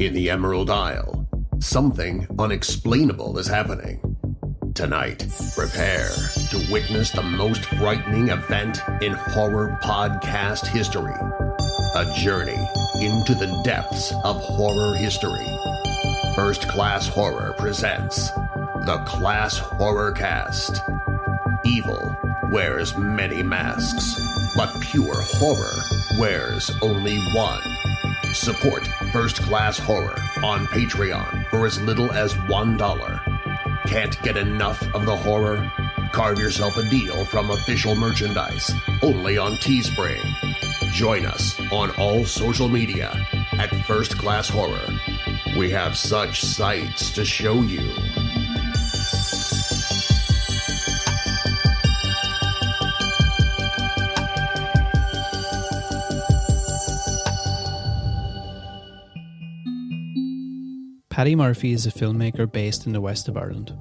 In the Emerald Isle, something unexplainable is happening. Tonight, prepare to witness the most frightening event in horror podcast history. A journey into the depths of horror history. First Class Horror presents the ClassHorrorCast. Evil wears many masks, but pure horror wears only one. Support First Class Horror on Patreon for as little as $1. Can't get enough of the horror? Carve yourself a deal from official merchandise, only on Teespring. Join us on all social media at First Class Horror. We have such sights to show you. Paddy Murphy is a filmmaker based in the west of Ireland.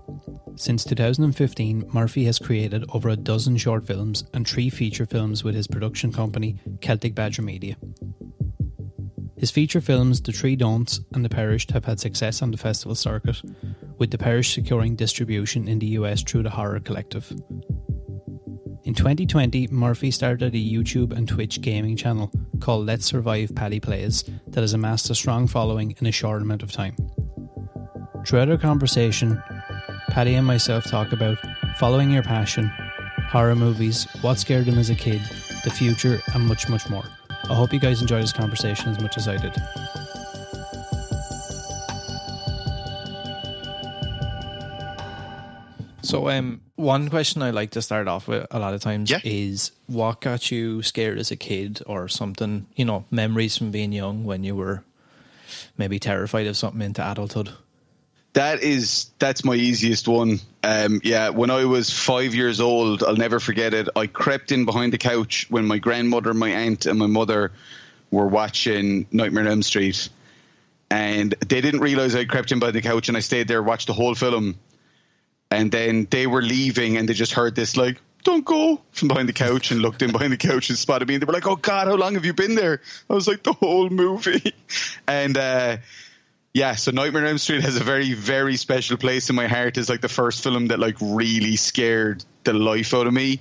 Since 2015, Murphy has created over a dozen short films and 3 feature films with his production company, Celtic Badger Media. His feature films, The Three Don'ts and The Perished, have had success on the festival circuit, with The Perished securing distribution in the US through the Horror Collective. In 2020, Murphy started a YouTube and Twitch gaming channel called Let's Survive Paddy Plays that has amassed a strong following in a short amount of time. Throughout our conversation, Paddy and myself talk about following your passion, horror movies, what scared him as a kid, the future, and much, much more. I hope you guys enjoyed this conversation as much as I did. So, one question I like to start off with a lot of times is what got you scared as a kid, or something, you know, memories from being young when you were maybe terrified of something into adulthood? That's my easiest one. When I was 5 years old, I'll never forget it. I crept in behind the couch when my grandmother, my aunt, and my mother were watching Nightmare on Elm Street, and they didn't realize I crept in behind the couch, and I stayed there, watched the whole film, and then they were leaving, and they just heard this like, "Don't go," from behind the couch, and looked in behind the couch and spotted me, and they were like, "Oh God, how long have you been there?" I was like, "The whole movie." And so Nightmare on Elm Street has a very, very special place in my heart. It's like the first film that like really scared the life out of me.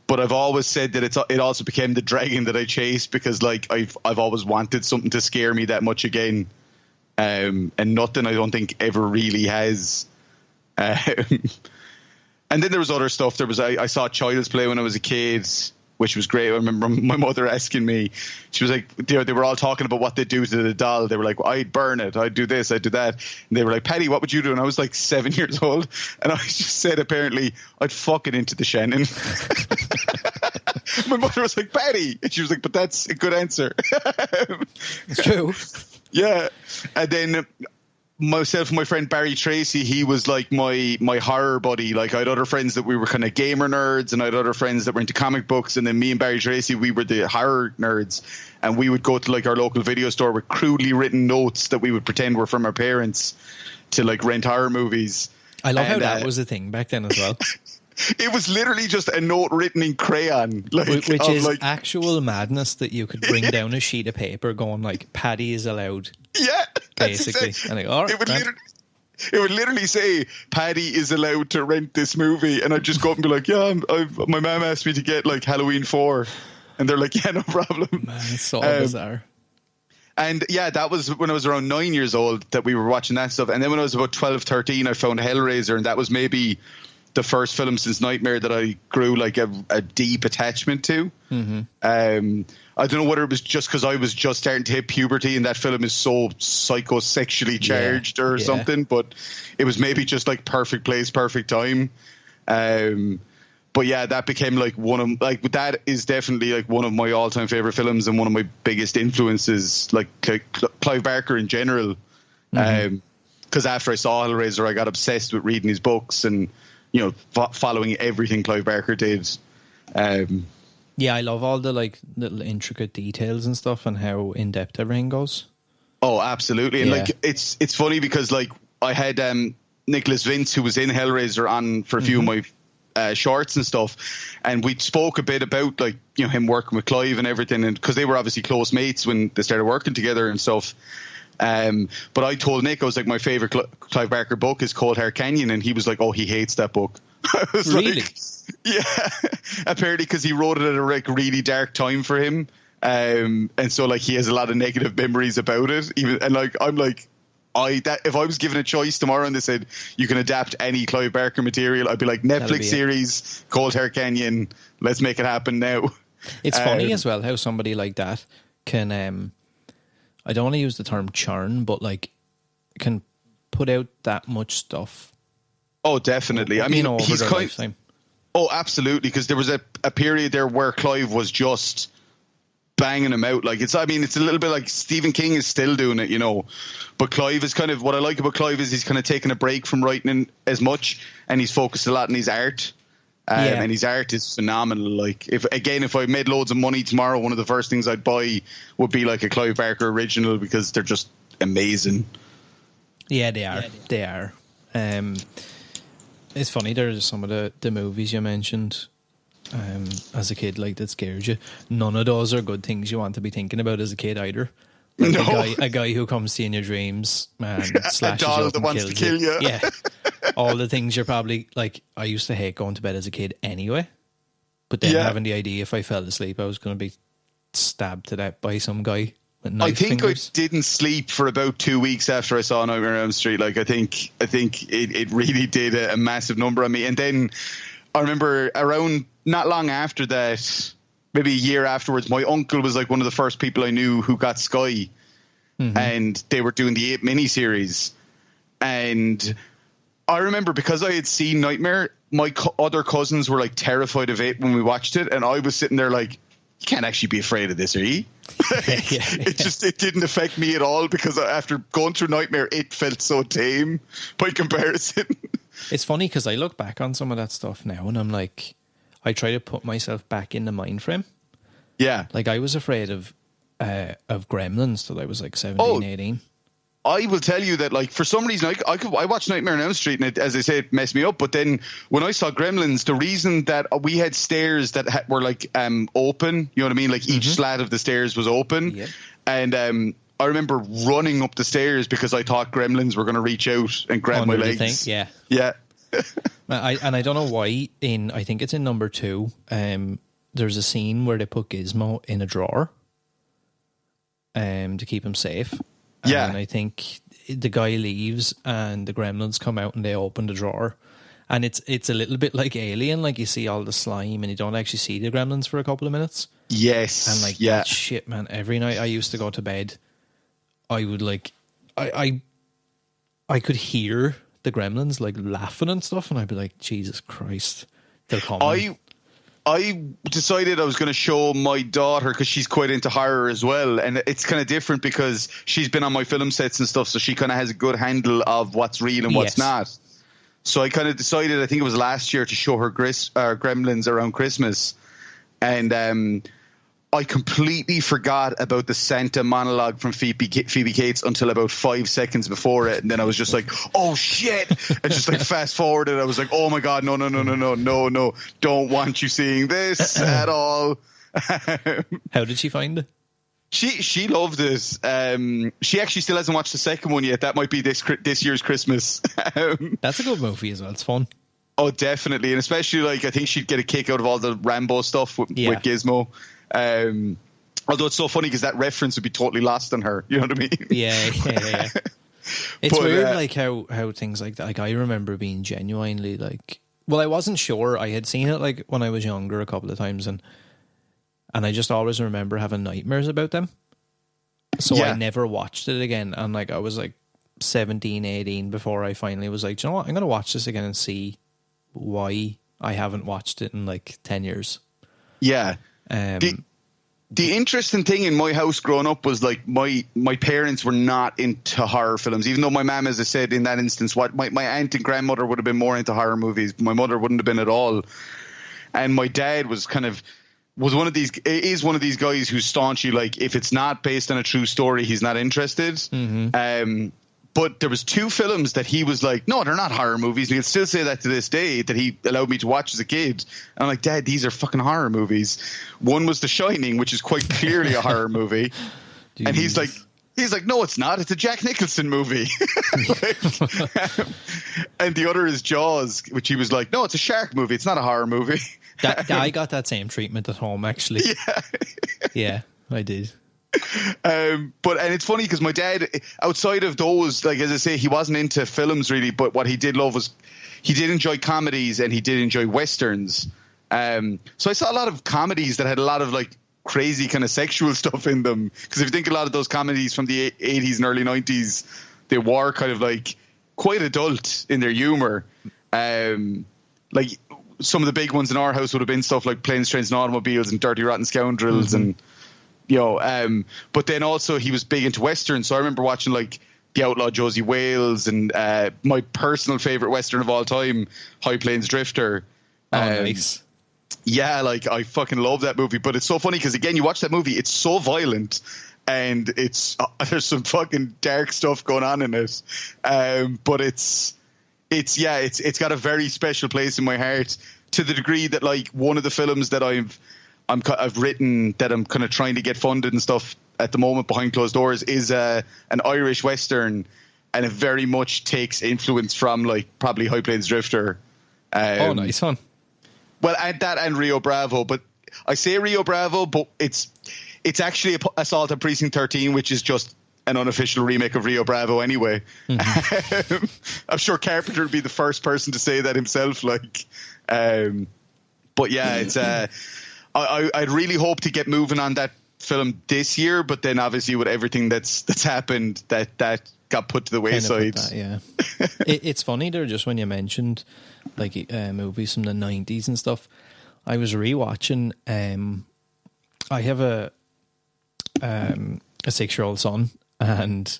But I've always said that it also became the dragon that I chased, because like I've always wanted something to scare me that much again, and nothing I don't think ever really has. And then there was other stuff. I saw Child's Play when I was a kid, which was great. I remember my mother asking me, she was like, they were all talking about what they do to the doll. They were like, well, I'd burn it, I'd do this, I'd do that. And they were like, Paddy, what would you do? And I was like 7 years old. And I just said, apparently, I'd fuck it into the Shannon. My mother was like, Paddy. And she was like, but that's a good answer. It's true. Yeah. And then myself and my friend Barry Tracy, he was like my horror buddy. Like, I had other friends that we were kind of gamer nerds, and I had other friends that were into comic books, and then me and Barry Tracy, we were the horror nerds, and we would go to like our local video store with crudely written notes that we would pretend were from our parents to like rent horror movies. I love how that was a thing back then as well. It was literally just a note written in crayon, like, which is like actual madness, that you could bring down a sheet of paper going like, Paddy is allowed. Yeah, basically. And like, all right, it would literally say, Paddy is allowed to rent this movie, and I'd just go up and be like, yeah, my mom asked me to get like Halloween 4, and they're like, yeah, no problem. Man, it's so bizarre. And yeah, that was when I was around 9 years old that we were watching that stuff. And then when I was about 12, 13, I found Hellraiser, and that was maybe the first film since Nightmare that I grew like a deep attachment to. Mm-hmm. I don't know whether it was just because I was just starting to hit puberty and that film is so psychosexually charged or something, but it was maybe just like perfect place, perfect time. But yeah, that became like that is definitely like one of my all-time favorite films and one of my biggest influences, like Clive Barker in general. Because after I saw Hellraiser, I got obsessed with reading his books and, you know, following everything Clive Barker did. Yeah, I love all the like little intricate details and stuff and how in depth everything goes. Oh, absolutely. And like it's funny because like I had Nicholas Vince, who was in Hellraiser, on for a few of my shorts and stuff, and we spoke a bit about like, you know, him working with Clive and everything, and because they were obviously close mates when they started working together and stuff. But I told Nick, I was like, my favorite Clive Barker book is Cold Hard Canyon, and he was like, oh, he hates that book. I was really? like, yeah, apparently because he wrote it at a really dark time for him, and so like he has a lot of negative memories about it. Even and like I'm like, if I was given a choice tomorrow and they said you can adapt any Clive Barker material, I'd be like, Netflix series, Cold Hard Canyon, let's make it happen now. It's funny as well how somebody like that can, I don't want to use the term churn, but like can put out that much stuff. Oh, definitely. I mean, over he's their lifetime. Oh, absolutely. Because there was a period there where Clive was just banging him out. Like it's a little bit like Stephen King is still doing it, you know. But Clive is kind of, what I like about Clive is he's kind of taken a break from writing as much, and he's focused a lot on his art. And his art is phenomenal. Like if I made loads of money tomorrow, one of the first things I'd buy would be like a Clive Barker original, because they're just amazing. Yeah, they are. They are. It's funny, there's some of the movies you mentioned as a kid, like, that scared you. None of those are good things you want to be thinking about as a kid either. Like no. a guy who comes to you in your dreams and slashes a doll you up that and wants kills to kill you. Yeah. All the things you're probably like, I used to hate going to bed as a kid anyway. But then having the idea if I fell asleep I was going to be stabbed to death by some guy with knife I think fingers. I didn't sleep for about 2 weeks after I saw Nightmare on Elm Street. Like I think it really did a massive number on me. And then I remember around not long after that, maybe a year afterwards, my uncle was like one of the first people I knew who got Sky, and they were doing the 8 miniseries. And I remember, because I had seen Nightmare, my other cousins were like terrified of it when we watched it, and I was sitting there like, you can't actually be afraid of this, are you? It didn't affect me at all, because after going through Nightmare, it felt so tame by comparison. It's funny because I look back on some of that stuff now and I'm like, I try to put myself back in the mind frame. Yeah. Like I was afraid of Gremlins till I was like 17, 18. I will tell you that, like, for some reason, I watched Nightmare on Elm Street, and it, as I say, it messed me up. But then when I saw Gremlins, the reason that we had stairs that were like open, you know what I mean? Like each slat of the stairs was open. Yep. And I remember running up the stairs because I thought Gremlins were going to reach out and grab my legs. Yeah. I don't know why. I think it's in number 2. There's a scene where they put Gizmo in a drawer to keep him safe. Yeah. And I think the guy leaves and the gremlins come out and they open the drawer. And it's a little bit like Alien, like you see all the slime and you don't actually see the gremlins for a couple of minutes. Yes. And like that shit, man. Every night I used to go to bed, I would like I could hear the gremlins like laughing and stuff, and I'd be like, Jesus Christ, they're coming. I decided I was going to show my daughter, because she's quite into horror as well, and it's kind of different because she's been on my film sets and stuff, so she kind of has a good handle of what's real and what's not. So I kind of decided, I think it was last year, to show her Gremlins around Christmas, and I completely forgot about the Santa monologue from Phoebe Cates until about 5 seconds before it, and then I was just like, oh shit, and just like fast forwarded. I was like, oh my god, no, don't want you seeing this at all. How did she find it? She loved it. She actually still hasn't watched the second one yet. That might be this year's Christmas. That's a good movie as well. It's fun. Oh, definitely, and especially like I think she'd get a kick out of all the Rambo stuff with Gizmo. Although it's so funny because that reference would be totally lost on her. You know what I mean? Yeah. It's weird, like how things like that. Like I remember being genuinely like, well, I wasn't sure. I had seen it like when I was younger a couple of times, and I just always remember having nightmares about them. So I never watched it again, and like I was like 17, 18 before I finally was like, do you know what? I'm going to watch this again and see why I haven't watched it in like 10 years. Yeah. The interesting thing in my house growing up was like my parents were not into horror films, even though my mom, as I said in that instance, my aunt and grandmother would have been more into horror movies. My mother wouldn't have been at all. And my dad was one of these guys who's staunchly like, if it's not based on a true story, he's not interested. Mm-hmm. But there was 2 films that he was like, no, they're not horror movies. And he'll still say that to this day, that he allowed me to watch as a kid. And I'm like, Dad, these are fucking horror movies. One was The Shining, which is quite clearly a horror movie. And he's like, He's like, no, it's not. It's a Jack Nicholson movie. And the other is Jaws, which he was like, no, it's a shark movie. It's not a horror movie. I got that same treatment at home, actually. Yeah. Yeah, I did. And it's funny because my dad, outside of those, like as I say, he wasn't into films really, but what he did love was he did enjoy comedies and he did enjoy westerns. So I saw a lot of comedies that had a lot of like crazy kind of sexual stuff in them, because if you think a lot of those comedies from the 80s and early 90s, they were kind of like quite adult in their humor. Like some of the big ones in our house would have been stuff like Planes, Trains and Automobiles and Dirty Rotten Scoundrels. And but then also he was big into westerns, so I remember watching like The Outlaw Josie Wales and my personal favorite western of all time, High Plains Drifter. Nice. Yeah, like I fucking love that movie. But it's so funny because again, you watch that movie, it's so violent and it's there's some fucking dark stuff going on in it. But it's got a very special place in my heart, to the degree that like one of the films that I've written that I'm kind of trying to get funded and stuff at the moment behind closed doors is an Irish western, and it very much takes influence from like probably High Plains Drifter. Nice one. Well, and that and Rio Bravo, but I say Rio Bravo, but it's actually Assault on Precinct 13, which is just an unofficial remake of Rio Bravo anyway. Mm-hmm. I'm sure Carpenter would be the first person to say that himself. Like, but yeah, it's I'd really hope to get moving on that film this year, but then obviously with everything that's happened, that got put to the wayside. It's funny there, just when you mentioned like movies from the 90s and stuff. I was rewatching. I have a 6-year-old son, and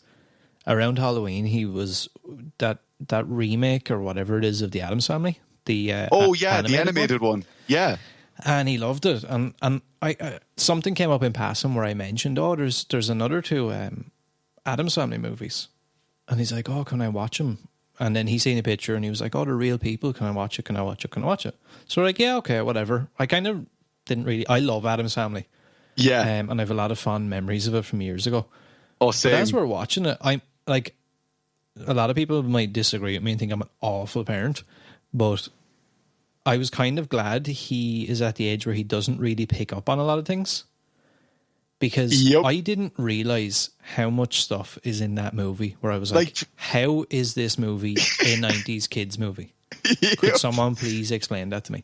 around Halloween he was that remake or whatever it is of the Addams Family. The animated one. Yeah. And he loved it, and I something came up in passing where I mentioned, there's another 2 Addams Family movies, and he's like, can I watch them? And then he seen a picture and he was like, they're real people. Can I watch it? Can I watch it? Can I watch it? So we're like, yeah, okay, whatever. I kind of didn't really. I love Addams Family, yeah, and I have a lot of fond memories of it from years ago. Oh, same. But as we're watching it, I'm like, a lot of people might disagree with me and think I'm an awful parent, but I was kind of glad he is at the age where he doesn't really pick up on a lot of things, because I didn't realize how much stuff is in that movie where I was like, how is this movie a 90s kids movie? Could someone please explain that to me?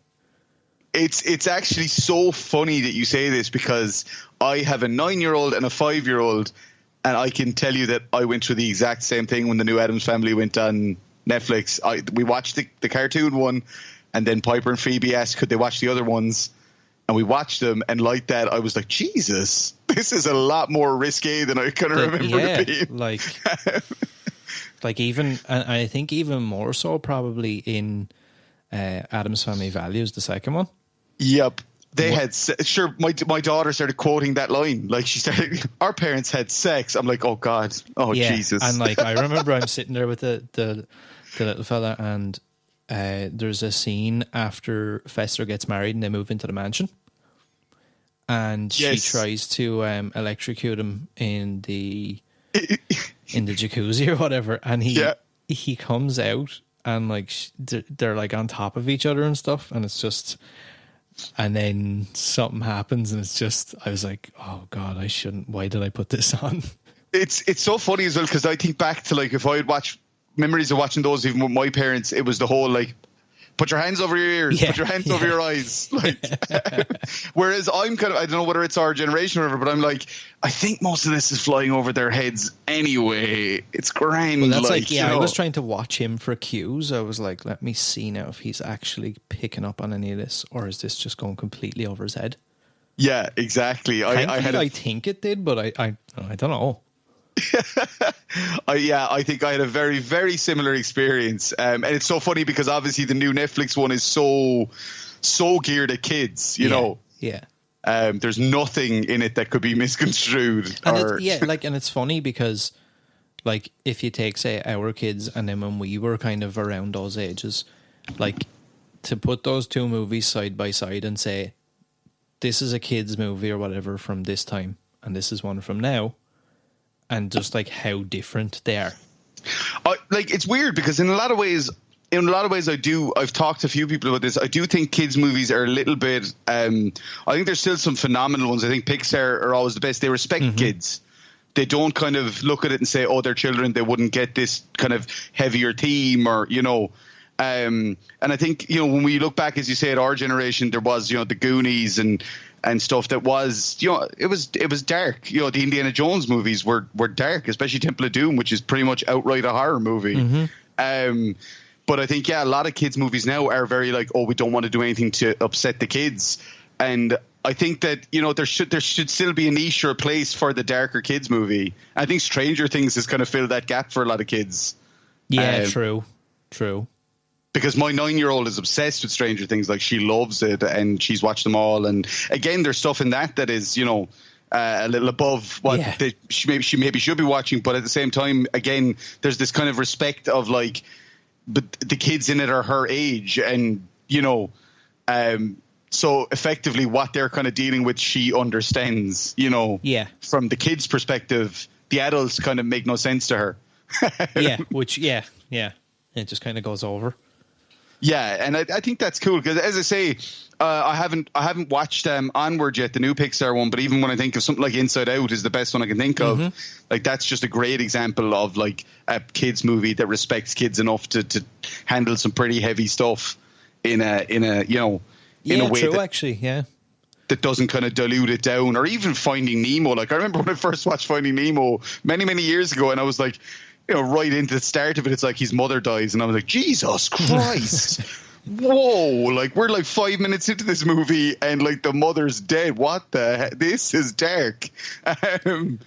It's actually so funny that you say this, because I have a 9-year-old and a 5-year-old, and I can tell you that I went through the exact same thing when the new Addams Family went on Netflix. We watched the cartoon one, and then Piper and Phoebe asked could they watch the other ones, and we watched them, and like that I was like, Jesus, this is a lot more risque than I kind of remember it being. Like even, and I think even more so probably in Addams Family Values, the second one. Yep. They had sure. My daughter started quoting that line. Like she started, our parents had sex. I'm like, oh God, Jesus. And like I remember, I'm sitting there with the little fella, and there's a scene after Fester gets married and they move into the mansion, and she tries to electrocute him in the jacuzzi or whatever, and he comes out, and like they're like on top of each other and stuff, and it's just. And then something happens, and it's just, I was like, oh God, I shouldn't. Why did I put this on? It's so funny as well, because I think back to like if I had watched memories of watching those even with my parents, it was the whole like, put your hands over your ears, put your hands over your eyes. Like, whereas I'm kind of, I don't know whether it's our generation or whatever, but I'm like, I think most of this is flying over their heads anyway. It's grand. Well, that's like I was trying to watch him for cues. I was like, let me see now if he's actually picking up on any of this, or is this just going completely over his head? Yeah, exactly. I think it did, but I don't know. I think I had a very, very similar experience, and it's so funny because obviously the new Netflix one is so geared at kids, you know. Yeah. There's nothing in it that could be misconstrued. And it's funny because, like, if you take, say, our kids and then when we were kind of around those ages, like, to put those 2 movies side by side and say, this is a kid's movie or whatever from this time, and this is one from now, and just like how different they are. Like, it's weird because in a lot of ways, I've talked to a few people about this. I do think kids' movies are a little bit. I think there's still some phenomenal ones. I think Pixar are always the best. They respect kids. They don't kind of look at it and say, "Oh, they're children. They wouldn't get this kind of heavier theme," or And I think when we look back, as you say, at our generation, there was the Goonies and stuff that was it was dark. The Indiana Jones movies were dark, especially Temple of Doom, which is pretty much outright a horror movie. But I think a lot of kids' movies now are very like, oh, we don't want to do anything to upset the kids, and I think that there should still be a niche or a place for the darker kids movie. I think Stranger Things has kind of filled that gap for a lot of kids. Yeah, true. Because my 9-year-old is obsessed with Stranger Things. Like, she loves it and she's watched them all. And again, there's stuff in that is, a little above what she maybe should be watching. But at the same time, again, there's this kind of respect of like, but the kids in it are her age, and so effectively what they're kind of dealing with, she understands. From the kids' perspective, the adults kind of make no sense to her. It just kind of goes over. Yeah, and I think that's cool because, as I say, I haven't watched Onward yet, the new Pixar one. But even when I think of something like Inside Out is the best one I can think of, like that's just a great example of like a kids movie that respects kids enough to handle some pretty heavy stuff in a way that doesn't kind of dilute it down. Or even Finding Nemo. Like, I remember when I first watched Finding Nemo many years ago, and I was like, right into the start of it, it's like his mother dies, and I was like, Jesus Christ. Whoa, like we're like 5 minutes into this movie and like the mother's dead. What the heck? This is dark. And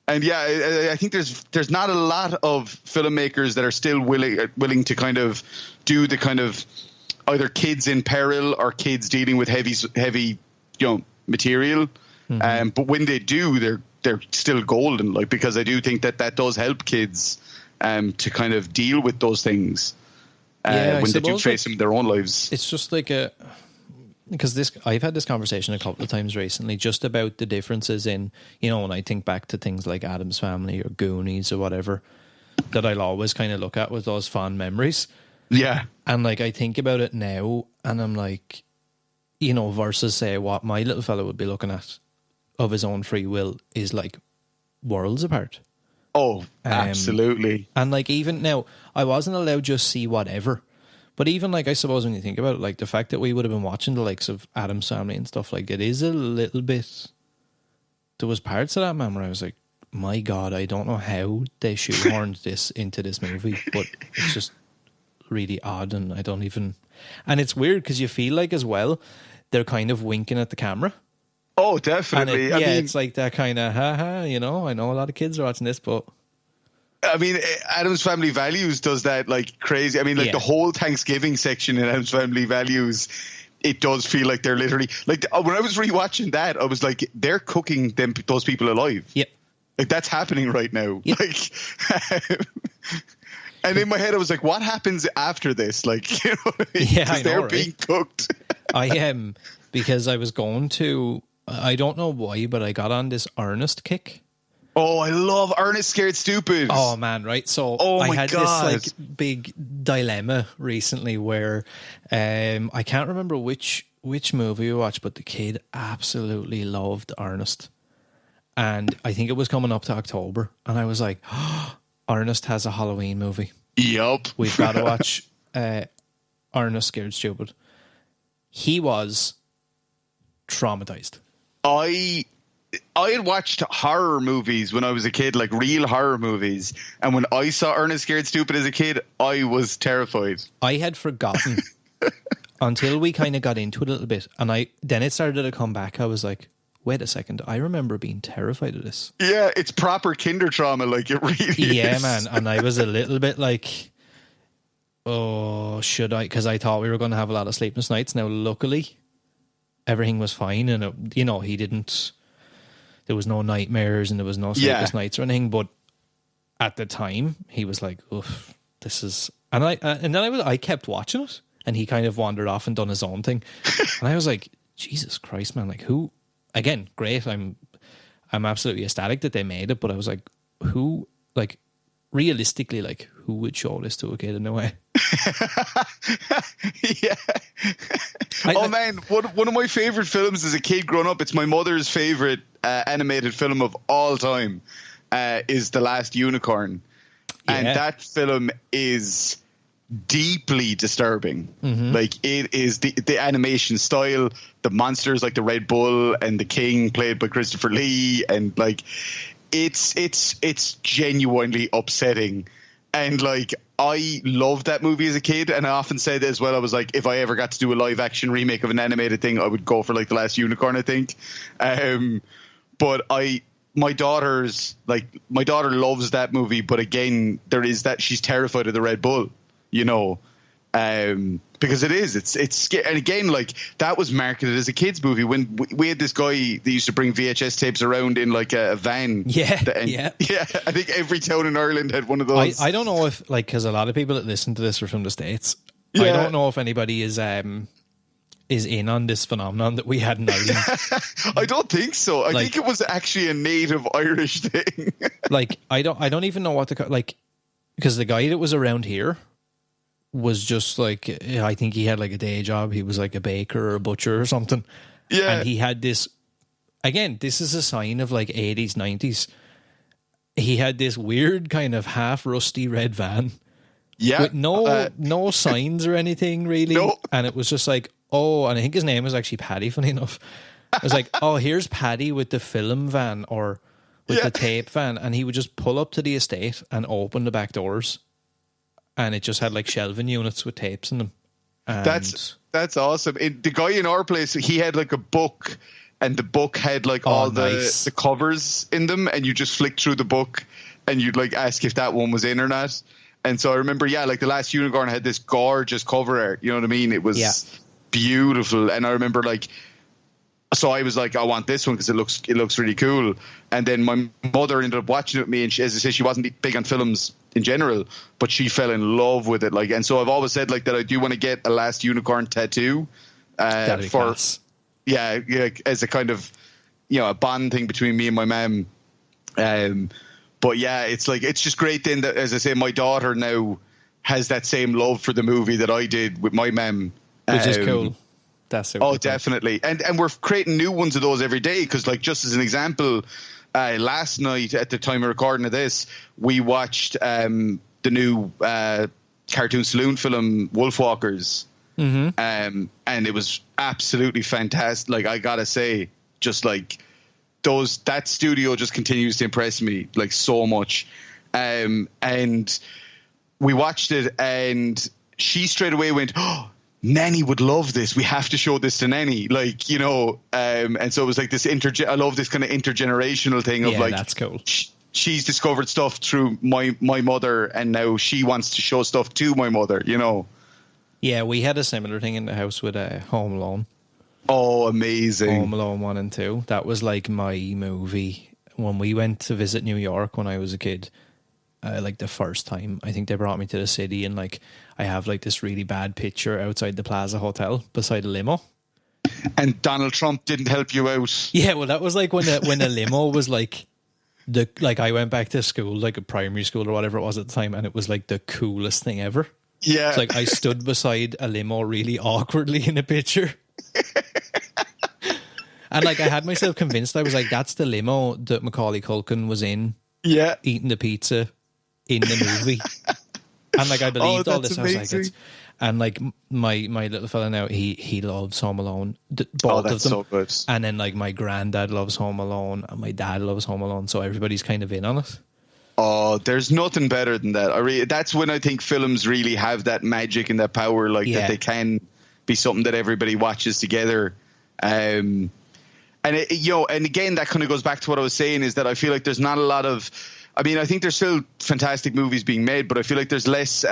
I think there's not a lot of filmmakers that are still willing to kind of do the kind of either kids in peril or kids dealing with heavy material. But when they do, they're still golden, like, because I do think that does help kids to kind of deal with those things when they do face them in their own lives. It's just like because I've had this conversation a couple of times recently just about the differences in, when I think back to things like Addams Family or Goonies or whatever, that I'll always kind of look at with those fond memories. Yeah. And like I think about it now and I'm like, versus say what my little fella would be looking at of his own free will is like worlds apart. Oh, absolutely. And like even now, I wasn't allowed to just see whatever. But even like, I suppose when you think about it, like the fact that we would have been watching the likes of Addams Family and stuff, like it is a little bit, there was parts of that, man, where I was like, my God, I don't know how they shoehorned this into this movie, but it's just really odd. And I don't even, and it's weird because you feel like as well, they're kind of winking at the camera. Oh, definitely. I mean, it's like that kind of, I know a lot of kids are watching this, but... I mean, Addams Family Values does that like crazy. I mean, like the whole Thanksgiving section in Addams Family Values, it does feel like they're literally... Like, when I was rewatching that, I was like, they're cooking those people alive. Yep. Like, that's happening right now. Yep. Like... And in my head, I was like, what happens after this? Like, what I mean? Yeah, I know, they're being cooked. I am, because I was going to... I don't know why, but I got on this Ernest kick. Oh, I love Ernest Scared Stupid. Oh, man, right? So I had this like big dilemma recently where I can't remember which movie we watched, but the kid absolutely loved Ernest. And I think it was coming up to October. And I was like, oh, Ernest has a Halloween movie. Yup. We've got to watch Ernest Scared Stupid. He was traumatized. I had watched horror movies when I was a kid, like real horror movies. And when I saw Ernest Scared Stupid as a kid, I was terrified. I had forgotten until we kind of got into it a little bit. And then it started to come back. I was like, wait a second. I remember being terrified of this. Yeah, it's proper kinder trauma. Like it really is. Yeah, man. And I was a little bit like, oh, should I? Because I thought we were going to have a lot of sleepless nights. Now, luckily... everything was fine, and he didn't. There was no nightmares, and there was no sleepless nights or anything. But at the time, he was like, "Oof, this is." And then I kept watching it, and he kind of wandered off and done his own thing, and I was like, "Jesus Christ, man! Like, who?" Again, great. I'm absolutely ecstatic that they made it, but I was like, who, like, realistically, like, who would show this to a kid in a way? Yeah. Man, one of my favorite films as a kid growing up, it's my mother's favorite animated film of all time, is The Last Unicorn. Yeah. And that film is deeply disturbing. Like, it is the animation style, the monsters like the Red Bull and the King played by Christopher Lee, and like it's genuinely upsetting. And like, I loved that movie as a kid, and I often said as well, I was like, if I ever got to do a live action remake of an animated thing, I would go for like The Last Unicorn, I think. But my daughter loves that movie, but again, there is that she's terrified of the Red Bull, you know, because it's scary. And again, like, that was marketed as a kids movie when we had this guy that used to bring VHS tapes around in like a van. Yeah. I think every town in Ireland had one of those. I don't know if, like, because a lot of people that listen to this are from the States. Yeah. I don't know if anybody is in on this phenomenon that we had in Ireland. I don't think so. I think it was actually a native Irish thing. Like, I don't even know what to like, because the guy that was around here was just like, I think he had like a day job. He was like a baker or a butcher or something. Yeah. And he had this, again, this is a sign of like 80s, 90s. He had this weird kind of half rusty red van. Yeah. With no signs or anything really. No. And it was just like, oh, and I think his name was actually Paddy, funny enough. I was like, oh, here's Paddy with the film van or with the tape van. And he would just pull up to the estate and open the back doors. And it just had like shelving units with tapes in them. And that's awesome. The guy in our place, he had like a book, and the book had like all the covers in them, and you just flick through the book and you'd like ask if that one was in or not. And so I remember, like The Last Unicorn had this gorgeous cover art, you know what I mean? It was beautiful. And I remember like, so I was like, I want this one because it looks really cool. And then my mother ended up watching it with me, and as I say, she wasn't big on films in general, but she fell in love with it. Like, and so I've always said like that I do want to get a Last Unicorn tattoo as a kind of, you know, a bond thing between me and my mum. But yeah, it's like, it's just great then that, as I say, my daughter now has that same love for the movie that I did with my mum, which is cool. That's super cool. Definitely. And we're creating new ones of those every day. Cause like, just as an example, last night at the time of recording of this, we watched the new cartoon saloon film Wolfwalkers. And it was absolutely fantastic. Like, I gotta say, just like that studio just continues to impress me like so much. And we watched it, and she straight away went, "Oh, Nanny would love this. We have to show this to Nanny." Like, you know, and so it was like this I love this kind of intergenerational thing of like, that's cool. She's discovered stuff through my mother, and now she wants to show stuff to my mother, you know. Yeah, we had a similar thing in the house with Home Alone. Oh, amazing. Home Alone 1 and 2. That was like my movie. When we went to visit New York when I was a kid, like the first time, I think they brought me to the city, and like I have like this really bad picture outside the Plaza Hotel beside a limo. And Donald Trump didn't help you out. Yeah, well, that was like when the limo was like I went back to school, like a primary school or whatever it was at the time, and it was like the coolest thing ever. Yeah. It's like I stood beside a limo really awkwardly in a picture. And like I had myself convinced, I was like, that's the limo that Macaulay Culkin was in. Yeah. Eating the pizza in the movie. And like I believed all this. Amazing. I was like, and like my little fella now, he loves Home Alone. Both of them. So good. And then like my granddad loves Home Alone, and my dad loves Home Alone, so everybody's kind of in on it. Oh, there's nothing better than that. That's when I think films really have that magic and that power, like that they can be something that everybody watches together. And and again, that kind of goes back to what I was saying, is that I feel like there's not a lot of, I mean, I think there's still fantastic movies being made, but I feel like there's less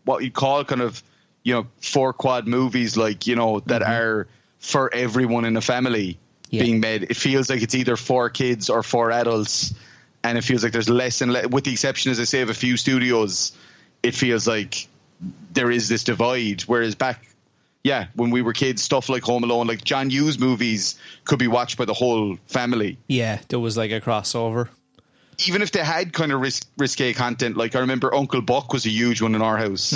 what you call kind of, you know, 4-quad movies, like, you know, that are for everyone in a family being made. It feels like it's either for kids or for adults, and it feels like there's less and less, with the exception, as I say, of a few studios. It feels like there is this divide, whereas back, when we were kids, stuff like Home Alone, like John Hughes movies could be watched by the whole family. Yeah, there was like a crossover. even if they had kind of risque content, like I remember Uncle Buck was a huge one in our house.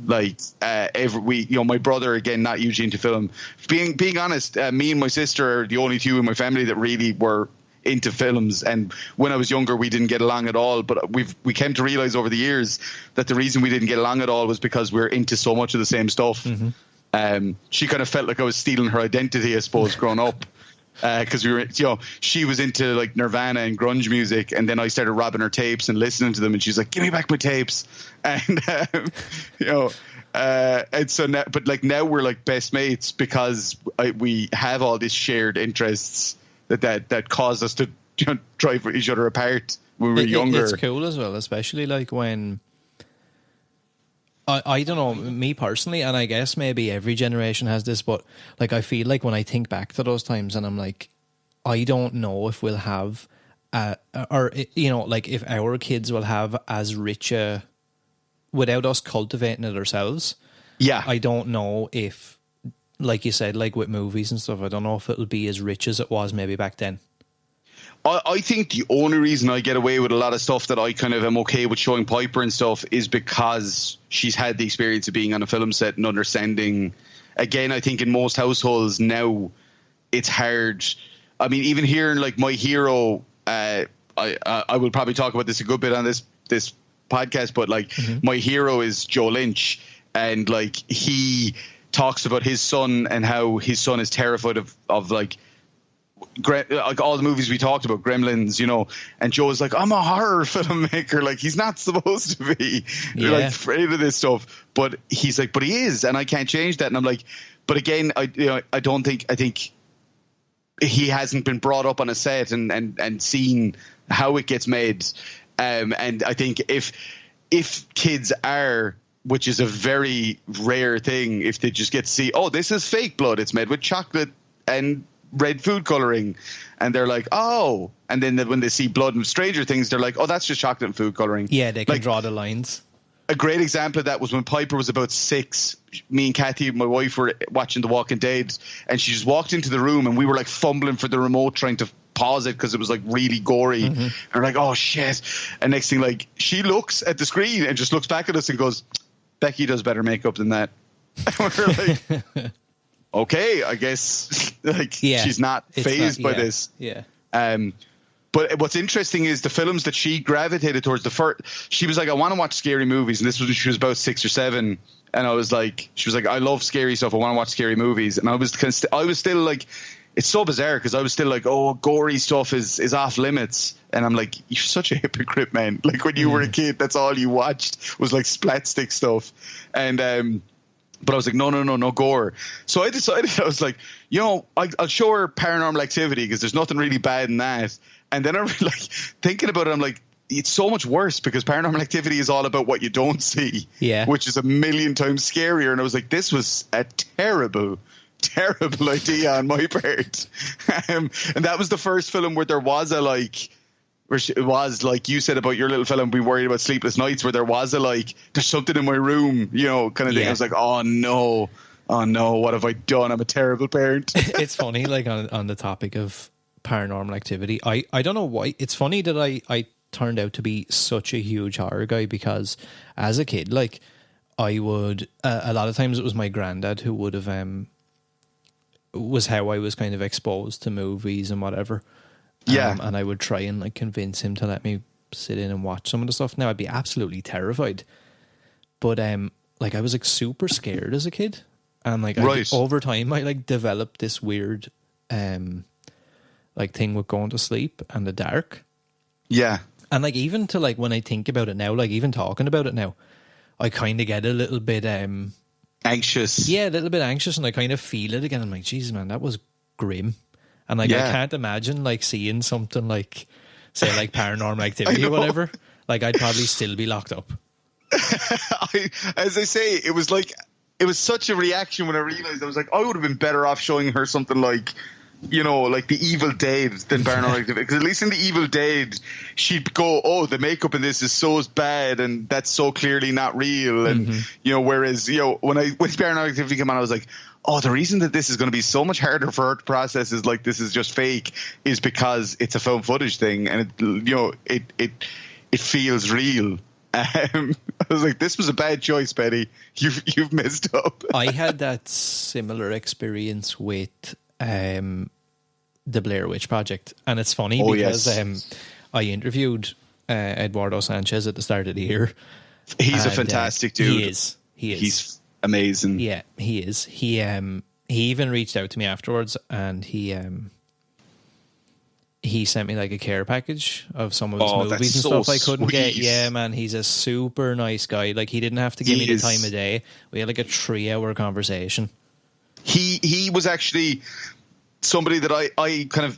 Like my brother, again, not hugely into film. Being honest, me and my sister are the only two in my family that really were into films, and when I was younger we didn't get along at all, but we came to realize over the years that the reason we didn't get along at all was because we were into so much of the same stuff. She kind of felt like I was stealing her identity, I suppose, growing up, because we were, she was into like Nirvana and grunge music, and then I started robbing her tapes and listening to them, and she's like, give me back my tapes. And and so now, but like now we're like best mates because we have all these shared interests that caused us to drive each other apart when we were younger. It's cool as well, especially like when I don't know, me personally, and I guess maybe every generation has this, but like I feel like when I think back to those times and I'm like, I don't know if we'll have or like if our kids will have as rich a, without us cultivating it ourselves. Yeah, I don't know if, like you said, like with movies and stuff, I don't know if it'll be as rich as it was maybe back then. I think the only reason I get away with a lot of stuff that I kind of am okay with showing Piper and stuff is because she's had the experience of being on a film set and understanding. Again, I think in most households now, it's hard. I mean, even here in like My Hero, I will probably talk about this a good bit on this podcast, but like My Hero is Joe Lynch, and like he talks about his son and how his son is terrified of like all the movies we talked about, Gremlins, and Joe's like, I'm a horror filmmaker, like he's not supposed to be like afraid of this stuff, but he's like, but he is, and I can't change that. And I'm like, but again, I think he hasn't been brought up on a set and seen how it gets made, and I think if kids are, which is a very rare thing, if they just get to see, oh, this is fake blood, it's made with chocolate and red food coloring, and they're like, oh, and then when they see blood and Stranger Things, they're like, oh, that's just chocolate and food coloring. Yeah, they can draw the lines. A great example of that was when Piper was about 6. Me and Kathy, my wife, were watching The Walking Dead, and she just walked into the room, and we were like fumbling for the remote trying to pause it because it was like really gory, and we're like, oh shit, and next thing, like, she looks at the screen and just looks back at us and goes, Becky does better makeup than that. And we're like, okay, I guess like she's not fazed by this. Yeah. But what's interesting is the films that she gravitated towards. She was like, I want to watch scary movies, and this was when she was about 6 or 7. And I was like, she was like, I love scary stuff. I want to watch scary movies. And I was still like, it's so bizarre because I was still like, oh, gory stuff is off limits. And I'm like, you're such a hypocrite, man. Like when you were a kid, that's all you watched was like splat stick stuff. And but I was like, no gore. So I decided, I was like, I'll show her Paranormal Activity because there's nothing really bad in that. And then I was like, thinking about it, I'm like, it's so much worse because Paranormal Activity is all about what you don't see, which is a million times scarier. And I was like, this was a terrible idea on my part. And that was the first film where there was a like, where it was like you said about your little film, be worried about sleepless nights, where there was a like, there's something in my room, kind of thing. I was like, oh no, what have I done? I'm a terrible parent. It's funny, like on the topic of Paranormal Activity, I don't know why. It's funny that I turned out to be such a huge horror guy, because as a kid, like I would a lot of times it was my granddad who would have was how I was kind of exposed to movies and whatever. And I would try and like convince him to let me sit in and watch some of the stuff. Now I'd be absolutely terrified, but like I was like super scared as a kid, and like over time I like developed this weird like thing with going to sleep and the dark. Yeah. And like even to like when I think about it now, like even talking about it now, I kind of get a little bit anxious. Yeah, a little bit anxious, and I kind of feel it again. I'm like, Jesus, man, that was grim. And like I can't imagine like seeing something like, say, like Paranormal Activity or whatever. Like I'd probably still be locked up. As I say, it was such a reaction when I realized. I was like, I would have been better off showing her something like you know, like the Evil Dead than Paranormal Activity. Because at least in the Evil Dead, she'd go, oh, the makeup in this is so bad and that's so clearly not real. And, you know, whereas, you know, when Paranormal Activity came on, I was like, oh, the reason that this is going to be so much harder for her to process is like this is just fake is because it's a found footage thing. And, it feels real. I was like, this was a bad choice, Paddy. You've messed up. I had that similar experience with the Blair Witch Project, and it's funny because I interviewed Eduardo Sanchez at the start of the year. He's a fantastic dude. He is. He's amazing. Yeah, he is. He even reached out to me afterwards, and he sent me like a care package of some of his movies and stuff I couldn't get. Yeah, man, he's a super nice guy. Like, he didn't have to give me the time of day. We had like a 3-hour conversation. He was actually somebody that I kind of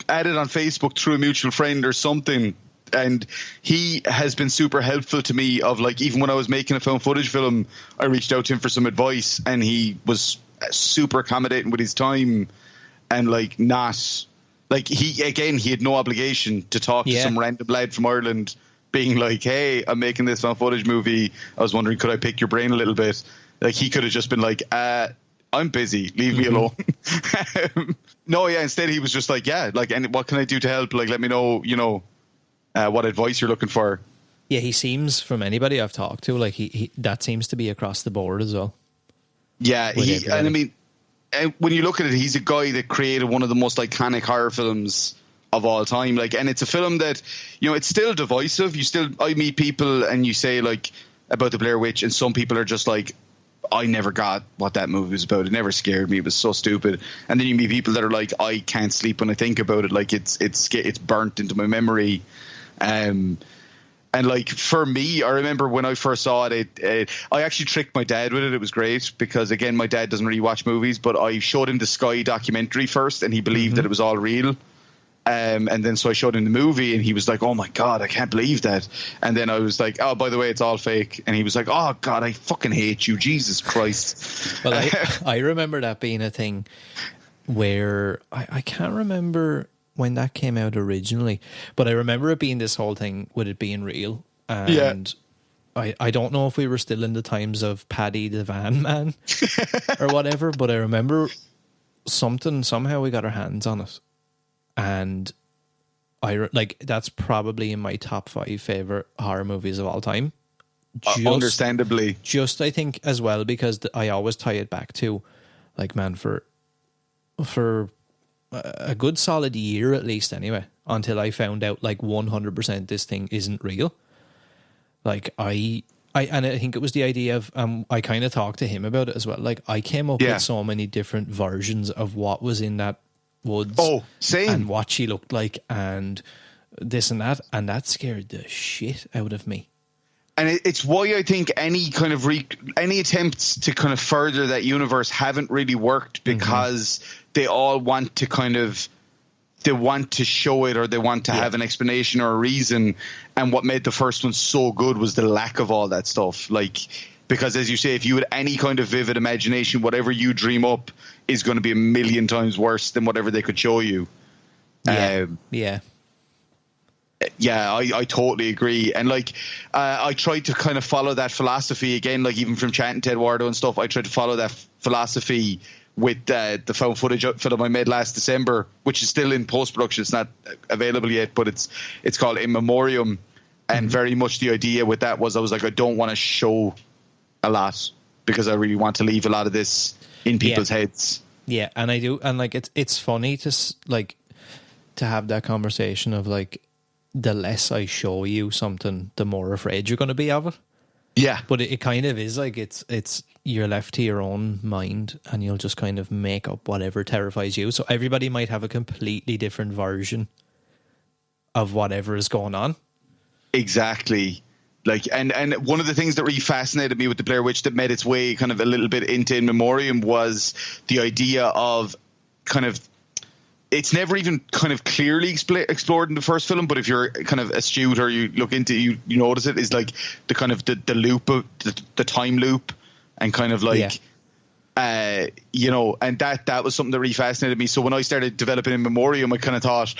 added on Facebook through a mutual friend or something, and he has been super helpful to me. Of like, even when I was making a found footage film, I reached out to him for some advice, and he was super accommodating with his time, and like not. Like, he had no obligation to talk to some random lad from Ireland being like, hey, I'm making this found footage movie. I was wondering, could I pick your brain a little bit? Like, he could have just been like, I'm busy. Leave me alone. Instead he was just like, and what can I do to help? Like, let me know, you know, what advice you're looking for. Yeah, he seems, from anybody I've talked to, like, he that seems to be across the board as well. Yeah, and when you look at it, he's a guy that created one of the most iconic horror films of all time. Like, and it's a film that, you know, it's still divisive. I meet people and you say like about the Blair Witch, and some people are just like, I never got what that movie was about. It never scared me. It was so stupid. And then you meet people that are like, I can't sleep when I think about it. Like, it's burnt into my memory. And like, for me, I remember when I first saw it, I actually tricked my dad with it. It was great because, again, my dad doesn't really watch movies, but I showed him the Sky documentary first, and he believed that it was all real. And then so I showed him the movie, and he was like, oh my God, I can't believe that. And then I was like, oh, by the way, it's all fake. And he was like, oh God, I fucking hate you. Jesus Christ. Well, I remember that being a thing where I can't remember when that came out originally, but I remember it being this whole thing with it being real. And I don't know if we were still in the times of Paddy the Van Man or whatever, but I remember somehow we got our hands on it. And that's probably in my top 5 favorite horror movies of all time. Understandably. Just, I think, as well, because I always tie it back to, like, man, for a good solid year at least anyway, until I found out like 100% this thing isn't real. Like, I think it was the idea of, I kind of talked to him about it as well. Like, I came up with so many different versions of what was in that woods. Oh, same. And what she looked like and this and that scared the shit out of me. And it's why I think any kind of any attempts to kind of further that universe haven't really worked, because they all want to they want to show it, or they want to have an explanation or a reason. And what made the first one so good was the lack of all that stuff. Like, because as you say, if you had any kind of vivid imagination, whatever you dream up is going to be a million times worse than whatever they could show you. Yeah, I totally agree. And like, I tried to kind of follow that philosophy again, like even from chatting to Eduardo and stuff, I tried to follow that philosophy with the found footage film I made last December, which is still in post-production. It's not available yet, but it's called In Memoriam. And very much the idea with that was, I was like, I don't want to show a lot, because I really want to leave a lot of this in people's heads. Yeah, and I do. And like, it's funny to have that conversation of like, the less I show you something, the more afraid you're going to be of it. Yeah. But it kind of is like, it's you're left to your own mind, and you'll just kind of make up whatever terrifies you. So everybody might have a completely different version of whatever is going on. Exactly. Like, and one of the things that really fascinated me with the Blair Witch that made its way kind of a little bit into In Memoriam was the idea of kind of, it's never even kind of clearly explored in the first film, but if you're kind of astute or you look into it, you notice it, is like the kind of the loop of the time loop, and kind of like You know, and that was something that really fascinated me. So when I started developing in memoriam, I kind of thought,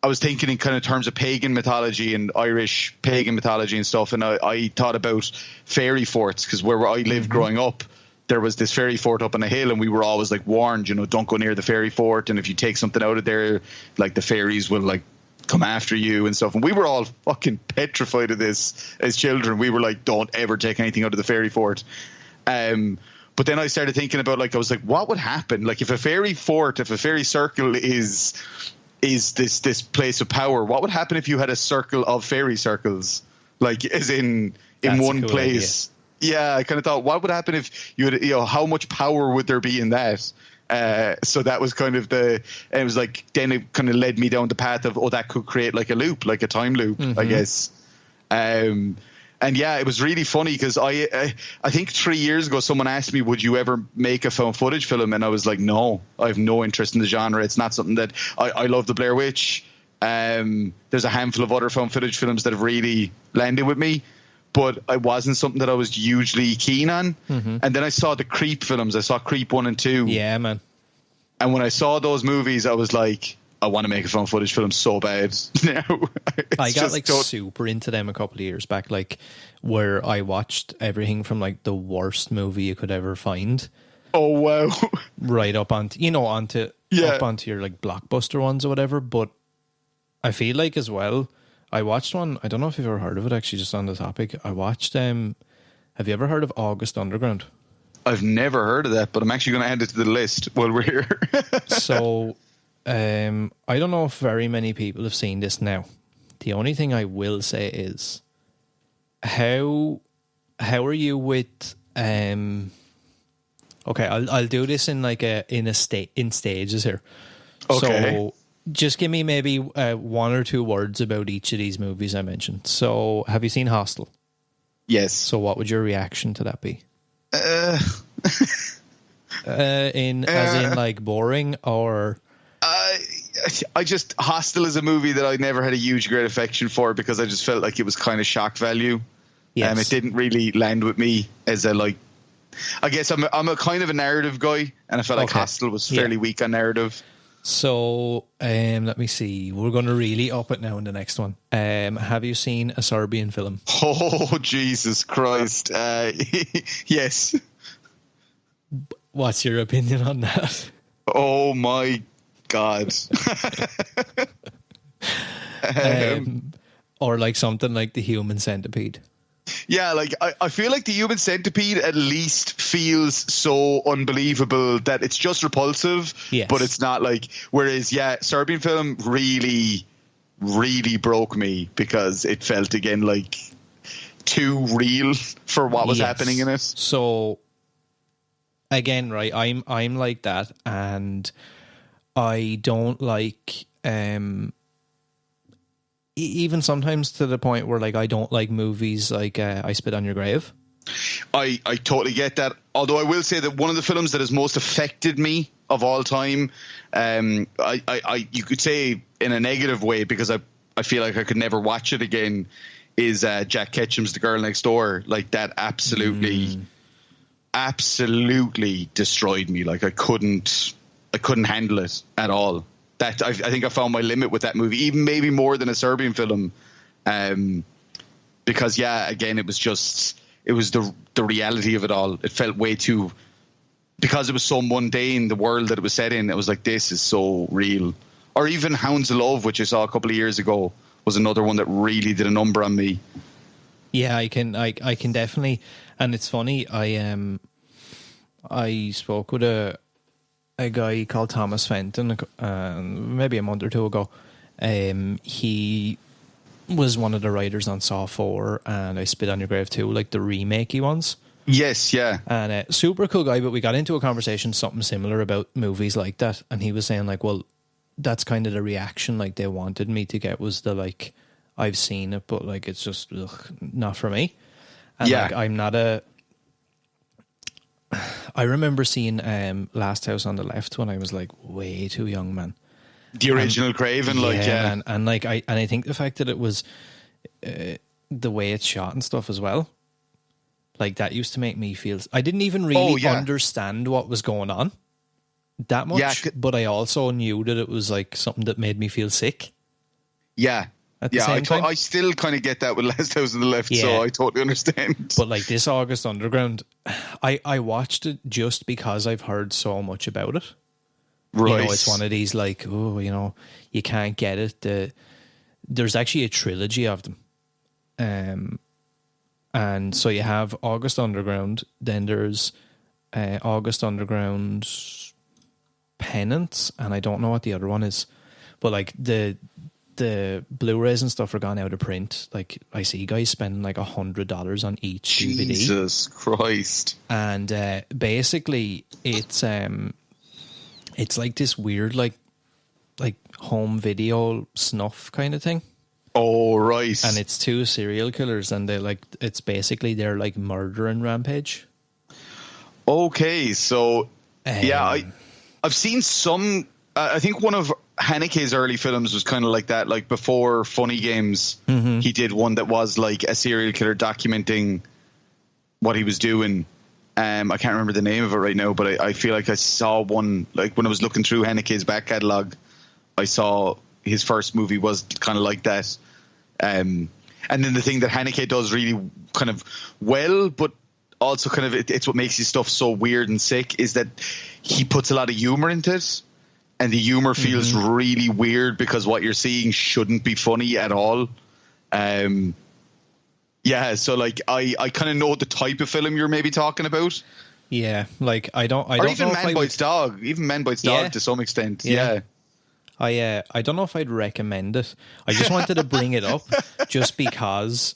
I was thinking in kind of terms of pagan mythology and Irish pagan mythology and stuff. And I thought about fairy forts, because where I lived growing up, there was this fairy fort up on a hill, and we were always like warned, you know, don't go near the fairy fort. And if you take something out of there, like the fairies will like come after you and stuff. And we were all fucking petrified of this as children. We were like, don't ever take anything out of the fairy fort. But then I started thinking about, like, I was like, what would happen? Like, if a fairy fort, if a fairy circle is this place of power, what would happen if you had a circle of fairy circles? Like, as in one place. Idea. Yeah, I kind of thought, what would happen if you had, you know, how much power would there be in that? So that was kind of it was like, then it kind of led me down the path of, that could create like a loop, like a time loop, I guess. And yeah, it was really funny because I think 3 years ago someone asked me, would you ever make a found footage film? And I was like, no, I have no interest in the genre. It's not something that I love. The Blair Witch. There's a handful of other found footage films that have really landed with me, but it wasn't something that I was hugely keen on. And then I saw the Creep films. I saw Creep 1 and 2. Yeah, man. And when I saw those movies, I was like, I want to make a found footage film so bad now. I got like super into them a couple of years back, like where I watched everything from like the worst movie you could ever find. Oh wow! Right up onto up onto your like blockbuster ones or whatever. But I feel like as well, I watched one. I don't know if you've ever heard of it. Actually, just on the topic, I watched. Have you ever heard of August Underground? I've never heard of that, but I'm actually going to add it to the list while we're here. So. I don't know if very many people have seen this now. The only thing I will say is, how are you with okay, I'll do this in like in stages here. Okay. So just give me maybe 1 or 2 words about each of these movies I mentioned. So have you seen Hostel? Yes. So what would your reaction to that be? As in like boring or? Hostel is a movie that I never had a huge great affection for because I just felt like it was kind of shock value. Yes. It didn't really land with me as a, like, I guess I'm a kind of a narrative guy, and I felt like Hostel was fairly weak on narrative. So let me see. We're going to really up it now in the next one. Have you seen a Serbian film? Oh, Jesus Christ. Yes. What's your opinion on that? Oh my God. Or like something like The Human Centipede. Yeah, like I feel like The Human Centipede at least feels so unbelievable that it's just repulsive, but it's not like, whereas Serbian film really, really broke me because it felt again like too real for what was happening in it. So again, right, I'm like that, and I don't like even sometimes to the point where like I don't like movies like I Spit on Your Grave. I totally get that. Although I will say that one of the films that has most affected me of all time, I you could say in a negative way because I feel like I could never watch it again, is Jack Ketchum's The Girl Next Door. Like that absolutely destroyed me. Like I couldn't handle it at all. That I think I found my limit with that movie, even maybe more than a Serbian film, because again it was the reality of it all. It felt way too, because it was so mundane, the world that it was set in. It was like, this is so real. Or even Hounds of Love, which I saw a couple of years ago, was another one that really did a number on me. Yeah, I can definitely, and it's funny. I spoke with a guy called Thomas Fenton maybe a month or two ago. He was one of the writers on Saw 4 and I Spit on Your Grave 2, like the remakey ones. Yes, yeah. And super cool guy, but we got into a conversation something similar about movies like that, and he was saying like, well, that's kind of the reaction like they wanted me to get, was the like, I've seen it but like it's just not for me. And like I'm not a I remember seeing Last House on the Left when I was like way too young, man. The original Craven, Man. And like I think the fact that it was the way it's shot and stuff as well. Like, that used to make me feel... I didn't even really understand what was going on that much, but I also knew that it was like something that made me feel sick. Yeah. At the same time. I still kind of get that with Last House on the Left, so I totally understand. But like this August Underground, I watched it just because I've heard so much about it. Right. You know, it's one of these like, oh, you know, you can't get it. There's actually a trilogy of them. And so you have August Underground, then there's August Underground Penance, and I don't know what the other one is. But like the Blu-rays and stuff are gone out of print. Like, I see guys spending like $100 on each DVD. Jesus Christ! And basically, it's like this weird like home video snuff kind of thing. Oh, right. And it's two serial killers, and they like it's basically their like murdering rampage. Okay, so I've seen some. I think one of Haneke's early films was kind of like that. Like before Funny Games, he did one that was like a serial killer documenting what he was doing. I can't remember the name of it right now, but I feel like I saw one, like when I was looking through Haneke's back catalogue, I saw his first movie was kind of like that. And then the thing that Haneke does really kind of well, but also kind of it's what makes his stuff so weird and sick, is that he puts a lot of humor into it. And the humor feels really weird because what you're seeing shouldn't be funny at all. Yeah, so like I kind of know the type of film you're maybe talking about. Yeah, like I don't or even know Man Bites Dog, even Man Bites Dog to some extent. Yeah. I don't know if I'd recommend it. I just wanted to bring it up just because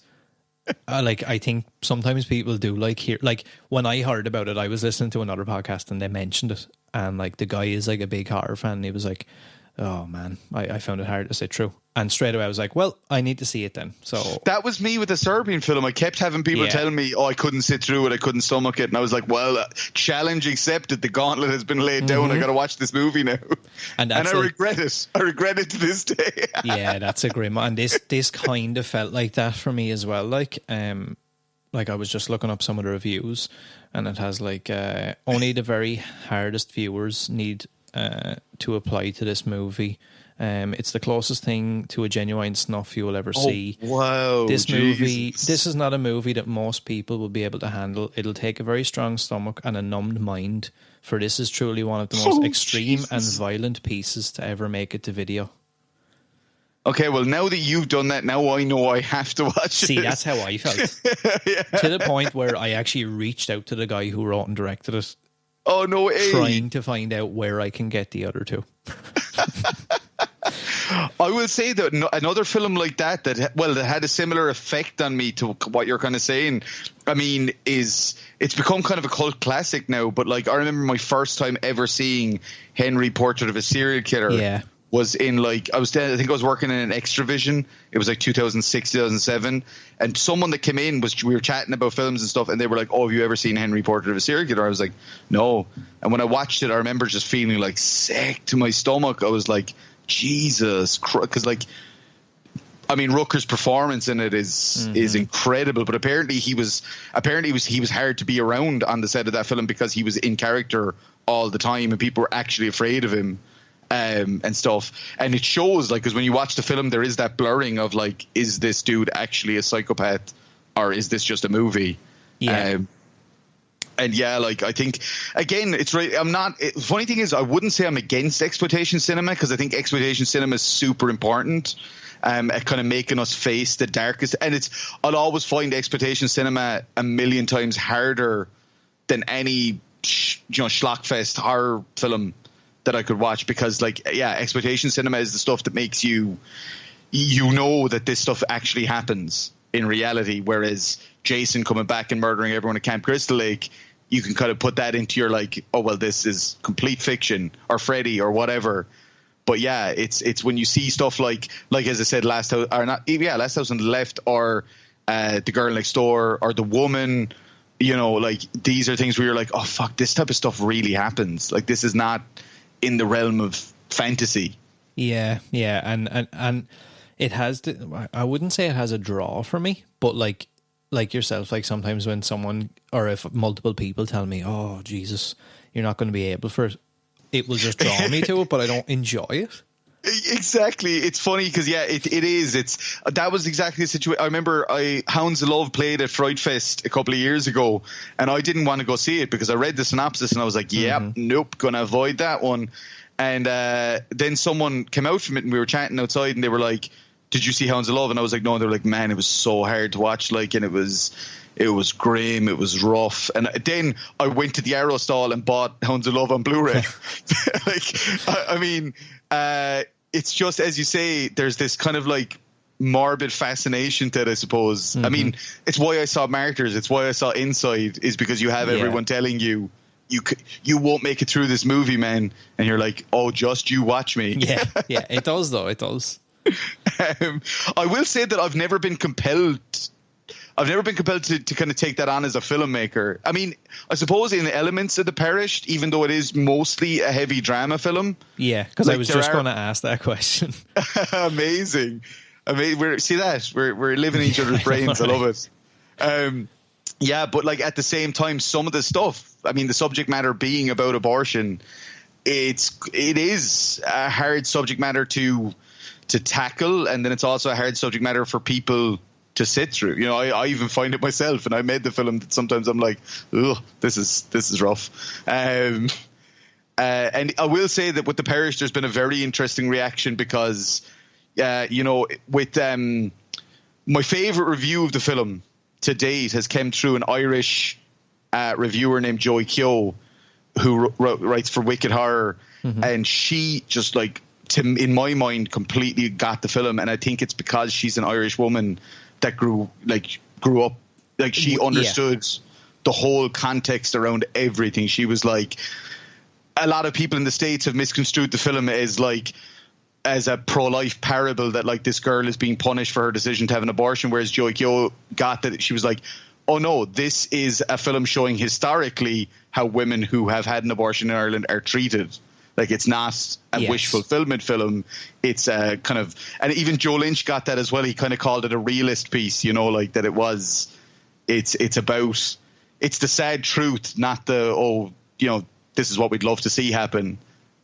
I think sometimes people do like hear, like when I heard about it, I was listening to another podcast and they mentioned it, and like the guy is like a big horror fan, and he was like, oh man, I found it hard to sit through. And straight away I was like, well, I need to see it then. So that was me with the Serbian film. I kept having people tell me, oh, I couldn't sit through it, I couldn't stomach it. And I was like, well, challenge accepted. The gauntlet has been laid down. I got to watch this movie now. And I regret it. I regret it to this day. Yeah, that's a grim one. And this kind of felt like that for me as well. Like I was just looking up some of the reviews, and it has like only the very hardest viewers need to apply to this movie. It's the closest thing to a genuine snuff you will ever see. Wow. This movie, this is not a movie that most people will be able to handle. It'll take a very strong stomach and a numbed mind, for this is truly one of the most extreme and violent pieces to ever make it to video. Okay, well, now that you've done that, now I know I have to watch it. See, that's how I felt. To the point where I actually reached out to the guy who wrote and directed it. Oh, no way. Trying to find out where I can get the other two. I will say that another film like that had a similar effect on me to what you're kind of saying. I mean, it's become kind of a cult classic now, but like I remember my first time ever seeing Henry Portrait of a Serial Killer. Yeah. Was in like I think I was working in an Extravision. It was like 2006, 2007, and someone that came in we were chatting about films and stuff, and they were like, "Oh, have you ever seen Henry Portrait of a Serial Killer?" I was like, "No." And when I watched it, I remember just feeling like sick to my stomach. I was like, Jesus Christ, because like, I mean, Rooker's performance in it is incredible, but apparently he was hard to be around on the set of that film because he was in character all the time, and people were actually afraid of him. And stuff, and it shows like, because when you watch the film, there is that blurring of like, is this dude actually a psychopath or is this just a movie? And yeah, like I think again, it's right. Funny thing is, I wouldn't say I'm against exploitation cinema, because I think exploitation cinema is super important at kind of making us face the darkest. And I'll always find exploitation cinema a million times harder than any schlockfest horror film that I could watch, because like, yeah, exploitation cinema is the stuff that makes you know that this stuff actually happens in reality, whereas Jason coming back and murdering everyone at Camp Crystal Lake, you can kind of put that into your like, oh well, this is complete fiction, or Freddy or whatever. But yeah, it's when you see stuff like as I said, Last House on the Left, or The Girl Next Door, or The Woman, like these are things where you're like, oh fuck, this type of stuff really happens. Like, this is not in the realm of fantasy. Yeah, and it has I wouldn't say it has a draw for me, but like like yourself, like sometimes when someone, or if multiple people tell me, oh, Jesus, you're not going to be able for it, it will just draw me to it, but I don't enjoy it. Exactly. It's funny because, yeah, it is. That was exactly the situation. I remember Hounds of Love played at Fright Fest a couple of years ago, and I didn't want to go see it because I read the synopsis and I was like, nope, going to avoid that one. And then someone came out from it and we were chatting outside and they were like, did you see Hounds of Love? And I was like, no. And they were like, man, it was so hard to watch, like, and it was grim, it was rough. And then I went to the Arrow stall and bought Hounds of Love on Blu-ray. It's just, as you say, there's this kind of like morbid fascination to it, I suppose. I mean, it's why I saw Martyrs, it's why I saw Inside, is because you have everyone telling you won't make it through this movie, man. And you're like, oh, just you watch me. Yeah, it does though, it does. I will say that I've never been compelled to kind of take that on as a filmmaker. I mean, I suppose in the elements of The Perished, even though it is mostly a heavy drama film. Yeah, because I was just going to ask that question. Amazing. We're living in each other's brains. I love it. Yeah, but like at the same time, some of the stuff, I mean, the subject matter being about abortion, it is a hard subject matter to tackle, and then it's also a hard subject matter for people to sit through. You know, I even find it myself, and I made the film that sometimes I'm like, ugh, this is rough. And I will say that with The Parish, there's been a very interesting reaction because, with my favorite review of the film to date has come through an Irish reviewer named Joy Keogh, who writes for Wicked Horror, and she just like, in my mind, completely got the film, and I think it's because she's an Irish woman that grew up, like she understood the whole context around everything. She was like, a lot of people in the States have misconstrued the film as a pro-life parable that like this girl is being punished for her decision to have an abortion, whereas Joy Keogh got that. She was like, oh no, this is a film showing historically how women who have had an abortion in Ireland are treated. Like, it's not a wish fulfillment film. It's a kind of, and even Joe Lynch got that as well. He kind of called it a realist piece, you know, like that it's about, it's the sad truth, not the, this is what we'd love to see happen.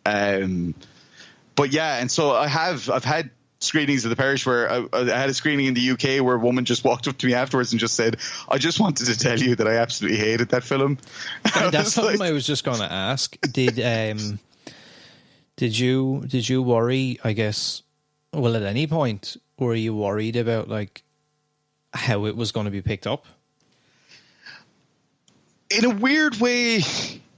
But yeah, and so I've had screenings of The Parish where I had a screening in the UK where a woman just walked up to me afterwards and just said, I just wanted to tell you that I absolutely hated that film. That's something I was just going to ask. Did you worry, I guess, well, at any point, were you worried about like how it was going to be picked up? In a weird way,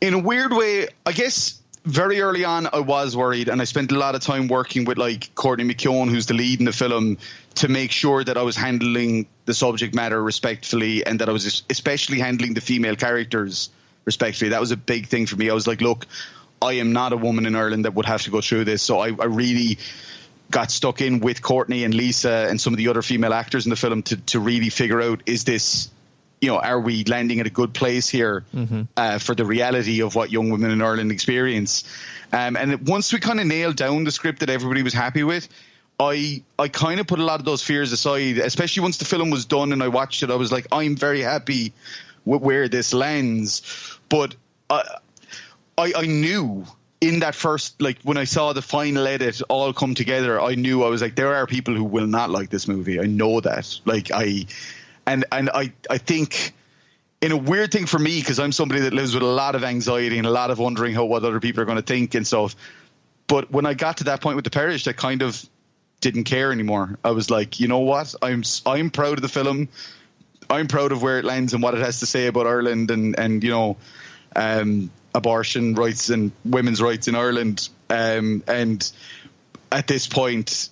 I guess very early on I was worried, and I spent a lot of time working with like Courtney McKeown, who's the lead in the film, to make sure that I was handling the subject matter respectfully, and that I was especially handling the female characters respectfully. That was a big thing for me. I was like, look, I am not a woman in Ireland that would have to go through this. So I really got stuck in with Courtney and Lisa and some of the other female actors in the film to really figure out, is this, are we landing at a good place here for the reality of what young women in Ireland experience? And once we kind of nailed down the script that everybody was happy with, I kind of put a lot of those fears aside, especially once the film was done and I watched it. I was like, I'm very happy with where this lands. But I knew in that first, like when I saw the final edit all come together, I knew, I was like, there are people who will not like this movie. I know that. Like I think, in a weird thing for me, because I'm somebody that lives with a lot of anxiety and a lot of wondering what other people are going to think and stuff. But when I got to that point with The Parish, I kind of didn't care anymore. I was like, you know what? I'm proud of the film. I'm proud of where it lands and what it has to say about Ireland and abortion rights and women's rights in Ireland. And at this point,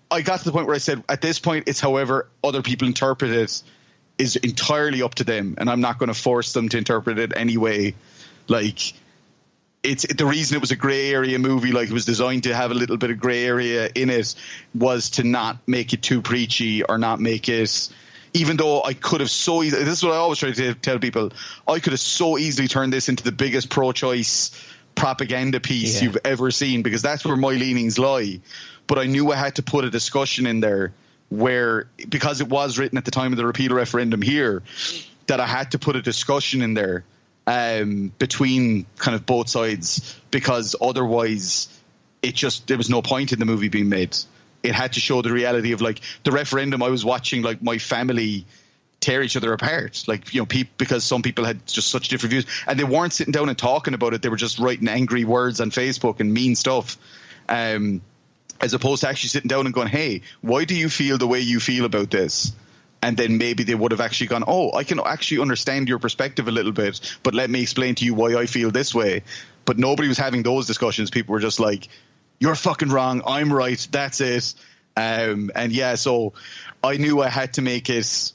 I got to the point where I said, at this point, it's however other people interpret it is entirely up to them, and I'm not going to force them to interpret it anyway. Like, it's the reason it was a gray area movie, like it was designed to have a little bit of gray area in it, was to not make it too preachy or not make it, even though I could have so easily, this is what I always try to tell people, I could have so easily turned this into the biggest pro-choice propaganda piece you've ever seen, because that's where my leanings lie. But I knew I had to put a discussion in there where, because it was written at the time of the repeal referendum here, that I had to put a discussion in there between kind of both sides, because otherwise there was no point in the movie being made. It had to show the reality of, like, the referendum. I was watching, like, my family tear each other apart, like, you know, because some people had just such different views, and they weren't sitting down and talking about it. They were just writing angry words on Facebook and mean stuff, as opposed to actually sitting down and going, hey, why do you feel the way you feel about this? And then maybe they would have actually gone, oh, I can actually understand your perspective a little bit, but let me explain to you why I feel this way. But nobody was having those discussions. People were just like, you're fucking wrong, I'm right, that's it. And yeah, so I knew I had to make it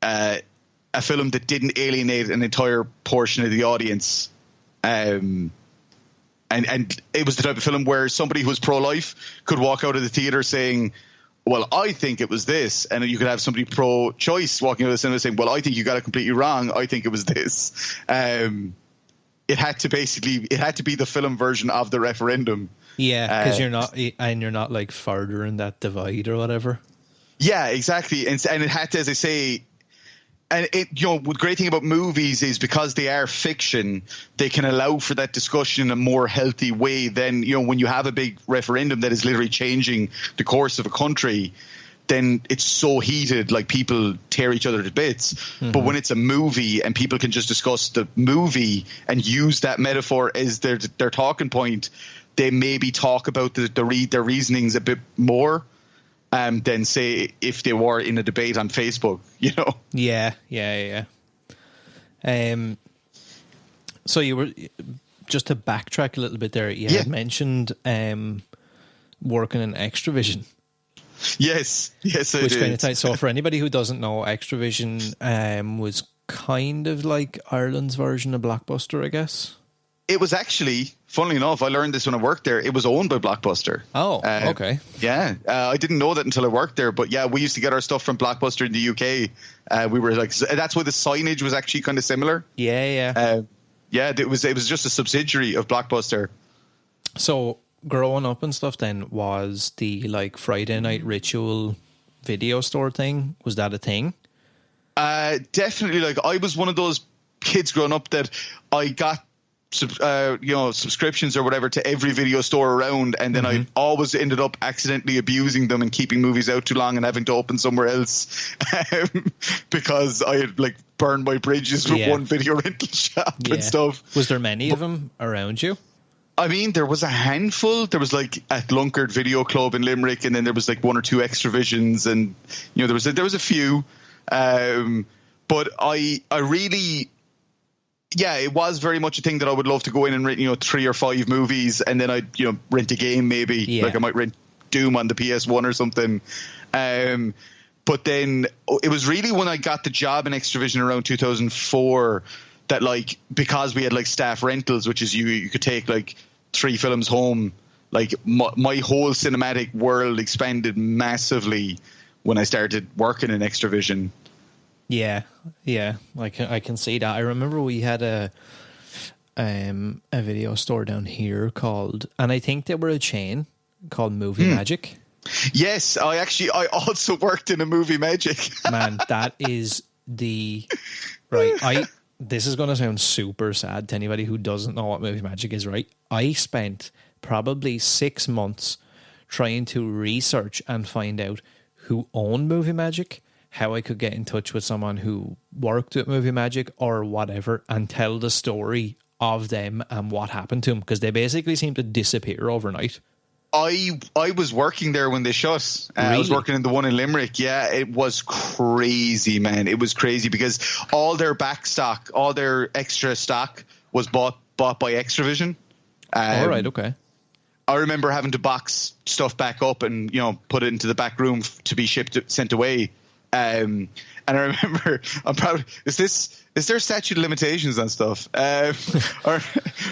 a film that didn't alienate an entire portion of the audience. And it was the type of film where somebody who was pro-life could walk out of the theater saying, well, I think it was this. And you could have somebody pro-choice walking out of the cinema saying, well, I think you got it completely wrong, I think it was this. It had to be the film version of the referendum. Yeah, because you're not like furthering that divide or whatever. Yeah, exactly. And it had to, as I say, and it, you know, the great thing about movies is because they are fiction, they can allow for that discussion in a more healthy way than, you know, when you have a big referendum that is literally changing the course of a country, then it's so heated, like people tear each other to bits. Mm-hmm. But when it's a movie and people can just discuss the movie and use that metaphor as their talking point, they maybe talk about their reasonings a bit more than, say, if they were in a debate on Facebook, you know? Yeah. So you were, just to backtrack a little bit there, you had mentioned working in Extravision. Yes, I which did. Kind of tight. So for anybody who doesn't know, Extravision was kind of like Ireland's version of Blockbuster, I guess. It was actually, funnily enough, I learned this when I worked there. It was owned by Blockbuster. Oh, okay. Yeah, I didn't know that until I worked there. But yeah, we used to get our stuff from Blockbuster in the UK. We were like, that's why the signage was actually kind of similar. Yeah. It was just a subsidiary of Blockbuster. So growing up and stuff, then, was the like Friday night ritual video store thing? Was that a thing? Definitely. Like, I was one of those kids growing up that I got subscriptions or whatever to every video store around, and then I always ended up accidentally abusing them and keeping movies out too long and having to open somewhere else because I had like burned my bridges with one video rental shop and stuff. Was there many of them around you? I mean, there was a handful. There was like at Lunkard Video Club in Limerick, and then there was like one or two Extravisions, and you know there was a few. But I really. Yeah, it was very much a thing that I would love to go in and rent, 3 or 5 movies, and then I'd, rent a game maybe. Yeah. Like I might rent Doom on the PS1 or something. But then it was really when I got the job in Extravision around 2004 that, like, because we had like staff rentals, which is you could take like 3 films home, like my whole cinematic world expanded massively when I started working in Extravision. Yeah, I can see that. I remember we had a video store down here called, and I think they were a chain called Movie Magic. Yes, I also worked in a Movie Magic. Man, that is right. This is going to sound super sad to anybody who doesn't know what Movie Magic is, right? I spent probably 6 months trying to research and find out who owned Movie Magic, how I could get in touch with someone who worked at Movie Magic or whatever, and tell the story of them and what happened to them, because they basically seem to disappear overnight. I was working there when they shut. Really? I was working in the one in Limerick. Yeah, it was crazy, man. It was crazy because all their back stock, all their extra stock was bought by Extravision. All right, okay. I remember having to box stuff back up and put it into the back room to be sent away. And I remember, I'm proud. Is there statute of limitations on stuff?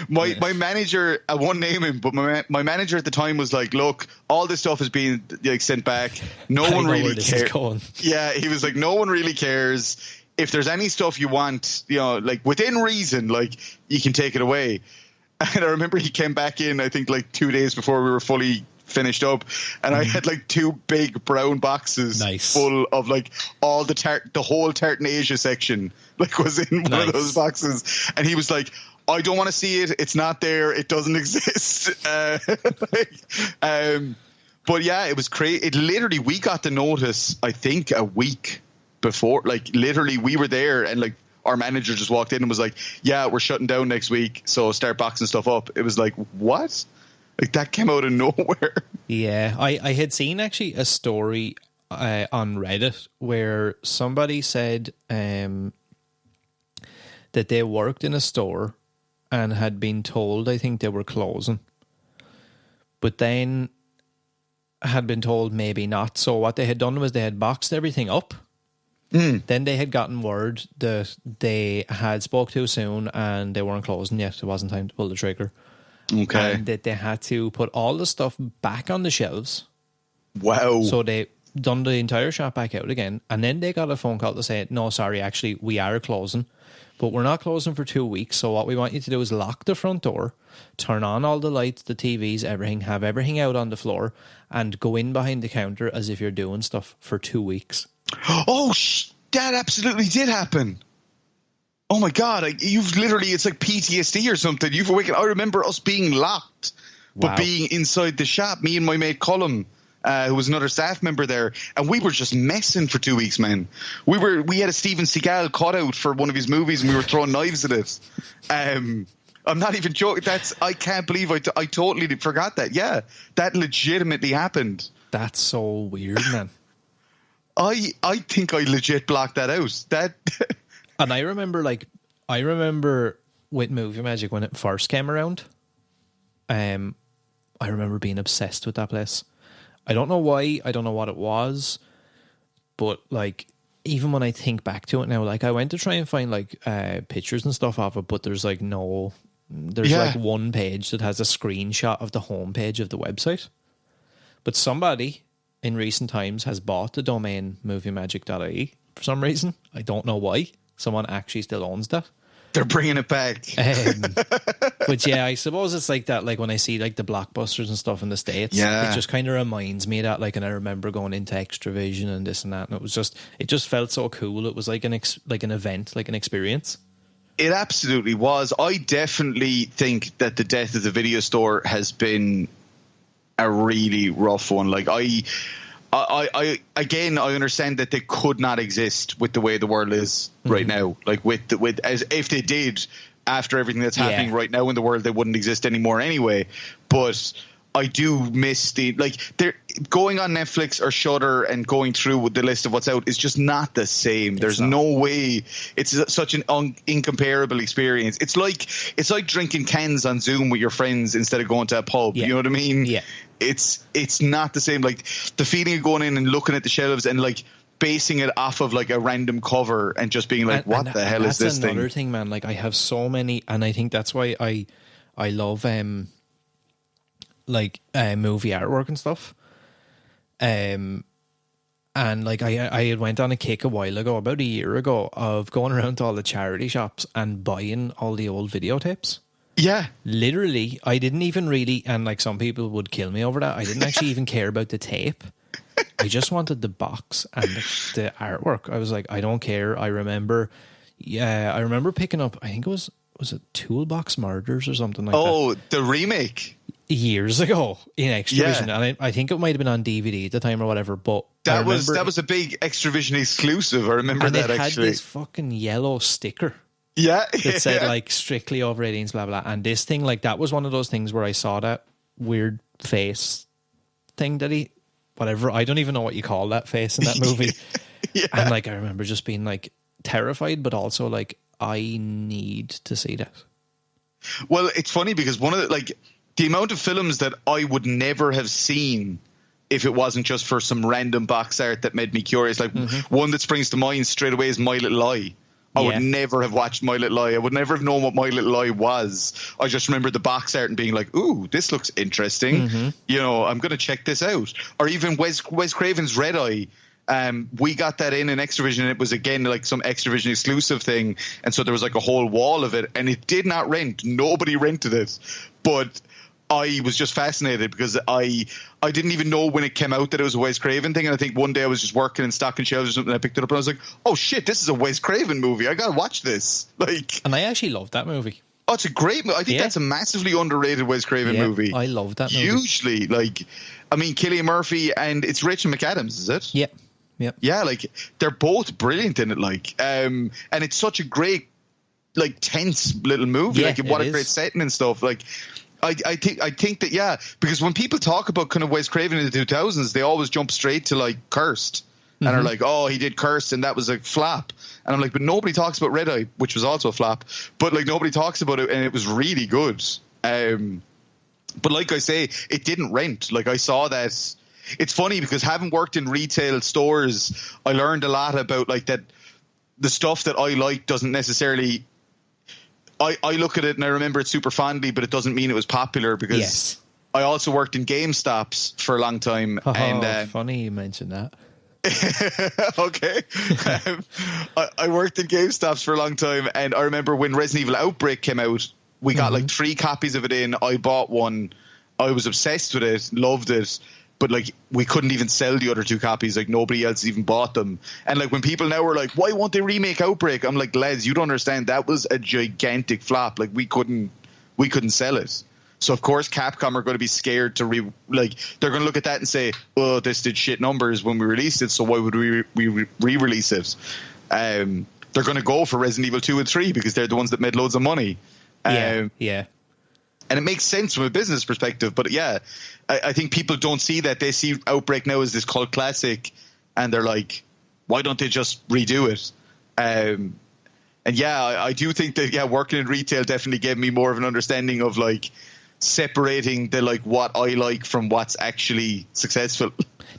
My manager, I won't name him, but my manager at the time was like, "Look, all this stuff is being like sent back. No one really cares." Yeah, he was like, "No one really cares. If there's any stuff you want, like within reason, like you can take it away." And I remember he came back in, I think like 2 days before we were fully finished up, and I had like 2 big brown boxes full of like all the whole Tartan Asia section like was in one of those boxes, and he was like, I don't want to see it. It's not there. It doesn't exist. But yeah, it was crazy. It literally, we got the notice, I think, a week before. Like, literally, we were there, and like our manager just walked in and was like, "Yeah, we're shutting down next week, so start boxing stuff up." It was like, what? Like, that came out of nowhere. Yeah, I had seen actually a story on Reddit where somebody said that they worked in a store and had been told, I think, they were closing, but then had been told maybe not. So what they had done was they had boxed everything up. Then they had gotten word that they had spoke too soon and they weren't closing yet. It wasn't time to pull the trigger. Okay. And that they had to put all the stuff back on the shelves. Wow. So they done the entire shop back out again, and then they got a phone call to say, no, sorry, actually, we are closing, but we're not closing for 2 weeks. So what we want you to do is lock the front door, turn on all the lights, the TVs, everything, have everything out on the floor, and go in behind the counter as if you're doing stuff for 2 weeks. Oh, that absolutely did happen. Oh my God, you've literally, it's like PTSD or something. You've awakened. I remember us being locked, but being inside the shop, me and my mate Colum, who was another staff member there, and we were just messing for 2 weeks, man. We had a Steven Seagal cutout for one of his movies, and we were throwing knives at it. I'm not even joking. I can't believe I totally forgot that. Yeah, that legitimately happened. That's so weird, man. I think I legit blocked that out. And I remember with Movie Magic when it first came around. I remember being obsessed with that place. I don't know why. I don't know what it was, but like, even when I think back to it now, like I went to try and find like pictures and stuff of it, but there's like like one page that has a screenshot of the homepage of the website. But somebody in recent times has bought the domain moviemagic.ie for some reason. I don't know why. Someone actually still owns that. They're bringing it back. But yeah, I suppose it's like that. Like when I see like the blockbusters and stuff in the States, it just kind of reminds me of that. Like, and I remember going into Extravision and this and that, and it just felt so cool. It was like an event, like an experience. It absolutely was. I definitely think that the death of the video store has been a really rough one. Like I understand that they could not exist with the way the world is right now. Like as if they did, after everything that's happening right now in the world, they wouldn't exist anymore anyway. But I do miss they're going on Netflix or Shudder and going through the list of what's out is just not the same. There's no way. It's such an incomparable experience. It's like drinking cans on Zoom with your friends instead of going to a pub. You know what I mean? Yeah. It's not the same. Like the feeling of going in and looking at the shelves and like basing it off of like a random cover and just being like, what the hell is this thing? That's another thing, man. Like I have so many, and I think that's why I love movie artwork and stuff. And like I had went on a kick a while ago, about a year ago, of going around to all the charity shops and buying all the old videotapes. Yeah. Literally, I didn't even really, and like some people would kill me over that, I didn't actually even care about the tape. I just wanted the box and the artwork. I was like, I don't care. I remember picking up, I think was it Toolbox Murders or something like that? Oh, the remake. Years ago in Extravision, and I think it might have been on DVD at the time or whatever. But that was a big Extravision exclusive. I remember that it actually. Had this fucking yellow sticker. Yeah, it said like strictly over 18s, blah blah. And this thing, like that was one of those things where I saw that weird face thing that whatever. I don't even know what you call that face in that movie. And like I remember just being like terrified, but also like I need to see that. Well, it's funny because one of the amount of films that I would never have seen if it wasn't just for some random box art that made me curious. Like one that springs to mind straight away is My Little Lie. I would never have watched My Little Lie. I would never have known what My Little Lie was. I just remember the box art and being like, ooh, this looks interesting. You know, I'm going to check this out. Or even Wes Craven's Red Eye. We got that in Extravision, and it was again like some Extravision exclusive thing, and so there was like a whole wall of it, and it did not rent. Nobody rented it, but I was just fascinated because I didn't even know when it came out that it was a Wes Craven thing. And I think one day I was just working in stocking shelves or something. And I picked it up and I was like, oh shit, this is a Wes Craven movie. I got to watch this. And I actually loved that movie. Oh, it's a great movie. I think that's a massively underrated Wes Craven movie. I love that movie. Hugely. Cillian Murphy and it's Rachel McAdams, is it? Yeah. Yep. Yeah, they're both brilliant in it, and it's such a great, tense little movie. What a great setting and stuff. I think that, because when people talk about kind of Wes Craven in the 2000s, they always jump straight to Cursed and are like, oh, he did Cursed and that was a flop. And I'm like, but nobody talks about Red Eye, which was also a flop. But nobody talks about it, and it was really good. But like I say, it didn't rent. I saw that. It's funny because having worked in retail stores, I learned a lot about that the stuff that I like doesn't necessarily. I look at it and I remember it super fondly, but it doesn't mean it was popular because I also worked in GameStops for a long time. Funny you mentioned that. Okay. I worked in GameStops for a long time, and I remember when Resident Evil Outbreak came out, we got 3 copies of it in. I bought one. I was obsessed with it, loved it. But we couldn't even sell the other 2 copies. Nobody else even bought them. And when people now were like, why won't they remake Outbreak? I'm like, lads, you don't understand. That was a gigantic flop. We couldn't sell it. So of course Capcom are going to be scared to they're going to look at that and say, oh, this did shit numbers when we released it. So why would we re-release it? They're going to go for Resident Evil 2 and 3 because they're the ones that made loads of money. Yeah. And it makes sense from a business perspective. But I think people don't see that. They see Outbreak now as this cult classic, and they're like, why don't they just redo it? And I do think that, working in retail definitely gave me more of an understanding of separating the what I like from what's actually successful.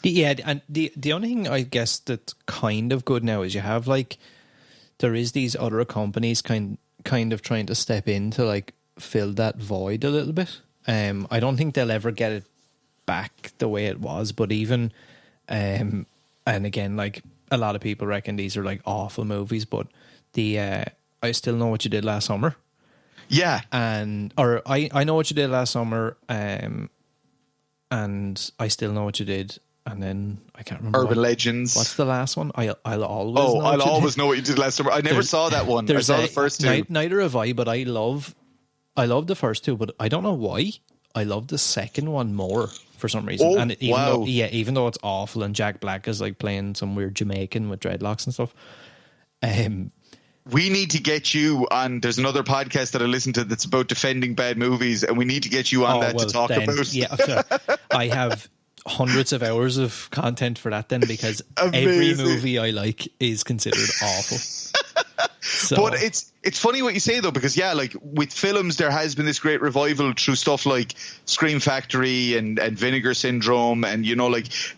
Yeah, and the only thing I guess that's kind of good now is you have there is these other companies kind of trying to step in to fill that void a little bit. I don't think they'll ever get it back the way it was, but even and again, a lot of people reckon these are awful movies, but the I Still Know What You Did Last Summer, or I Know What You Did Last Summer, and I Still Know What You Did, and then I can't remember Urban Legends. What's the last one? I'll always know what you did last summer. I never saw that one. I saw the first 2. Neither have I, but I love the first 2, but I don't know why. I love the second one more for some reason. Oh, and even though it's awful and Jack Black is playing some weird Jamaican with dreadlocks and stuff. We need to get you on. There's another podcast that I listen to that's about defending bad movies, and we need to get you on to talk about. Yeah, I have hundreds of hours of content for that then, because every movie I like is considered awful. But it's funny what you say though, because with films there has been this great revival through stuff like Scream Factory and Vinegar Syndrome, and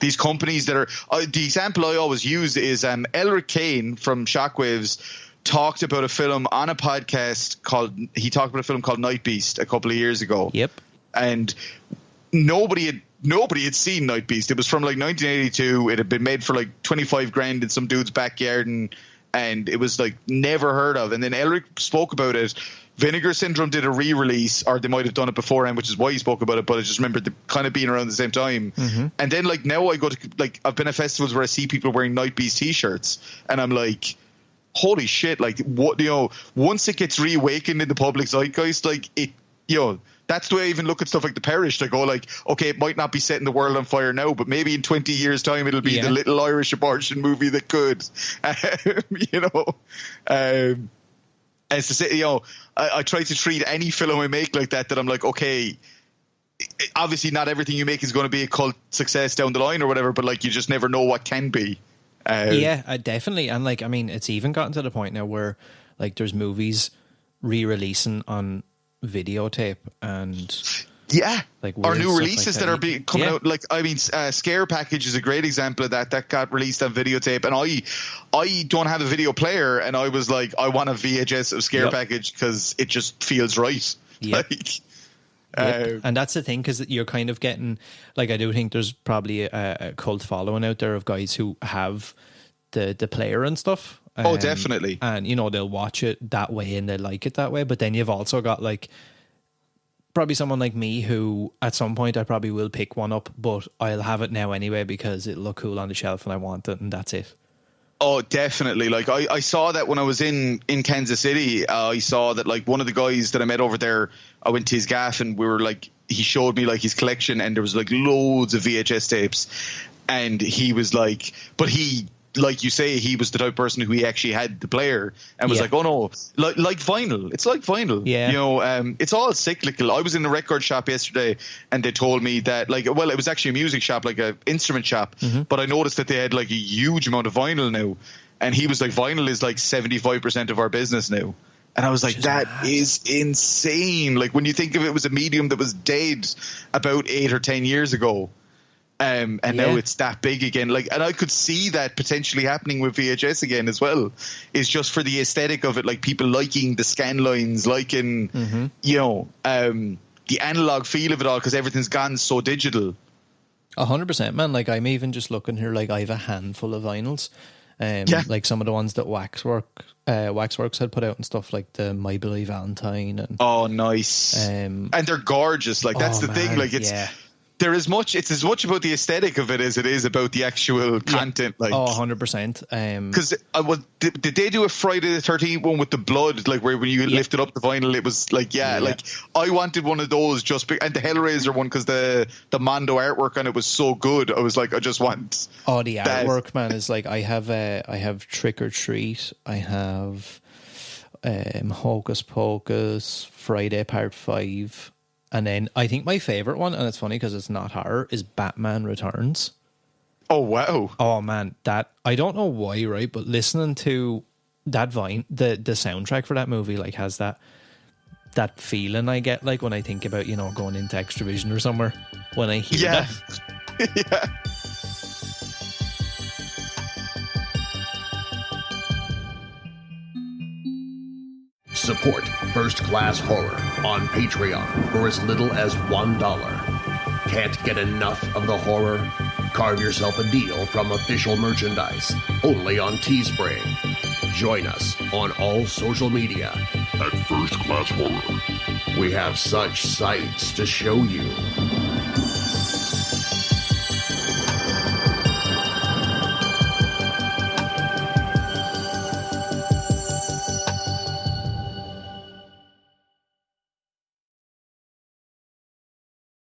these companies that are the example I always use is Elric Kane from Shockwaves talked about a film on a podcast called Night Beast a couple of years ago. Yep. And nobody had seen Night Beast. It was from 1982. It had been made for $25,000 in some dude's backyard, and it was never heard of. And then Elric spoke about it. Vinegar Syndrome did a re-release, or they might have done it beforehand, which is why he spoke about it, but I just remembered the kind of being around the same time. Mm-hmm. And then now I go to I've been at festivals where I see people wearing Night Beast t-shirts, and I'm like, holy shit, what, once it gets reawakened in the public zeitgeist, that's the way I even look at stuff like The Perished. I go okay, it might not be setting the world on fire now, but maybe in 20 years' time it'll be the little Irish abortion movie that could. As to say, I try to treat any film I make like that I'm like, okay, obviously not everything you make is going to be a cult success down the line or whatever, but you just never know what can be. Definitely. And it's even gotten to the point now where there's movies re-releasing on videotape and or new releases that are coming out. Scare Package is a great example of that got released on videotape, and I don't have a video player, and I was like, I want a VHS of Scare Package because it just feels right. And that's the thing, because you're kind of getting I do think there's probably a cult following out there of guys who have the player and stuff. Definitely. And they'll watch it that way and they like it that way. But then you've also got probably someone like me who at some point I probably will pick one up, but I'll have it now anyway because it'll look cool on the shelf and I want it, and that's it. Oh, definitely. Like I saw that when I was in Kansas City. I saw that like one of the guys that I met over there, I went to his gaff and we were like, he showed me like his collection and there was like loads of VHS tapes, and he was like, but he, like you say, he was the type of person who he actually had the player and was like, oh no, like vinyl. It's like vinyl. Yeah. You know, it's all cyclical. I was in a record shop yesterday and they told me that like, well, it was actually a music shop, like a instrument shop, but I noticed that they had like a huge amount of vinyl now. And he was like, vinyl is like 75% of our business now. And I was like, that is insane. Like when you think of it was a medium that was dead about 8 or 10 years ago. And now it's that big again. Like, and I could see that potentially happening with VHS again as well. It's just for the aesthetic of it, like people liking the scan lines, liking, you know, the analog feel of it all, because everything's gone so digital. 100%, man. Like I'm even just looking here, like I have a handful of vinyls. Like some of the ones that Waxworks had put out and stuff, like the My Bloody Valentine. And, oh, nice. And they're gorgeous. Like that's the thing. Like it's it's as much about the aesthetic of it as it is about the actual content. Like 100%. Because did they do a Friday the 13th one with the blood, like where when you lifted up the vinyl, it was like like I wanted one of those and the Hellraiser one because the Mondo artwork on it was so good. I was like, I just want the artwork, man, is like I have Trick or Treat, I have Hocus Pocus, Friday Part 5. And then I think my favorite one, and it's funny because it's not horror, is Batman Returns. Oh, wow. Oh, man. That, I don't know why, right? But listening to that the soundtrack for that movie, like, has that feeling I get, like, when I think about, you know, going into Extravision or somewhere. When I hear that. Yeah. Support First Class Horror on Patreon for as little as $1. Can't get enough of the horror? Carve yourself a deal from official merchandise, only on Teespring. Join us on all social media at First Class Horror. We have such sights to show you.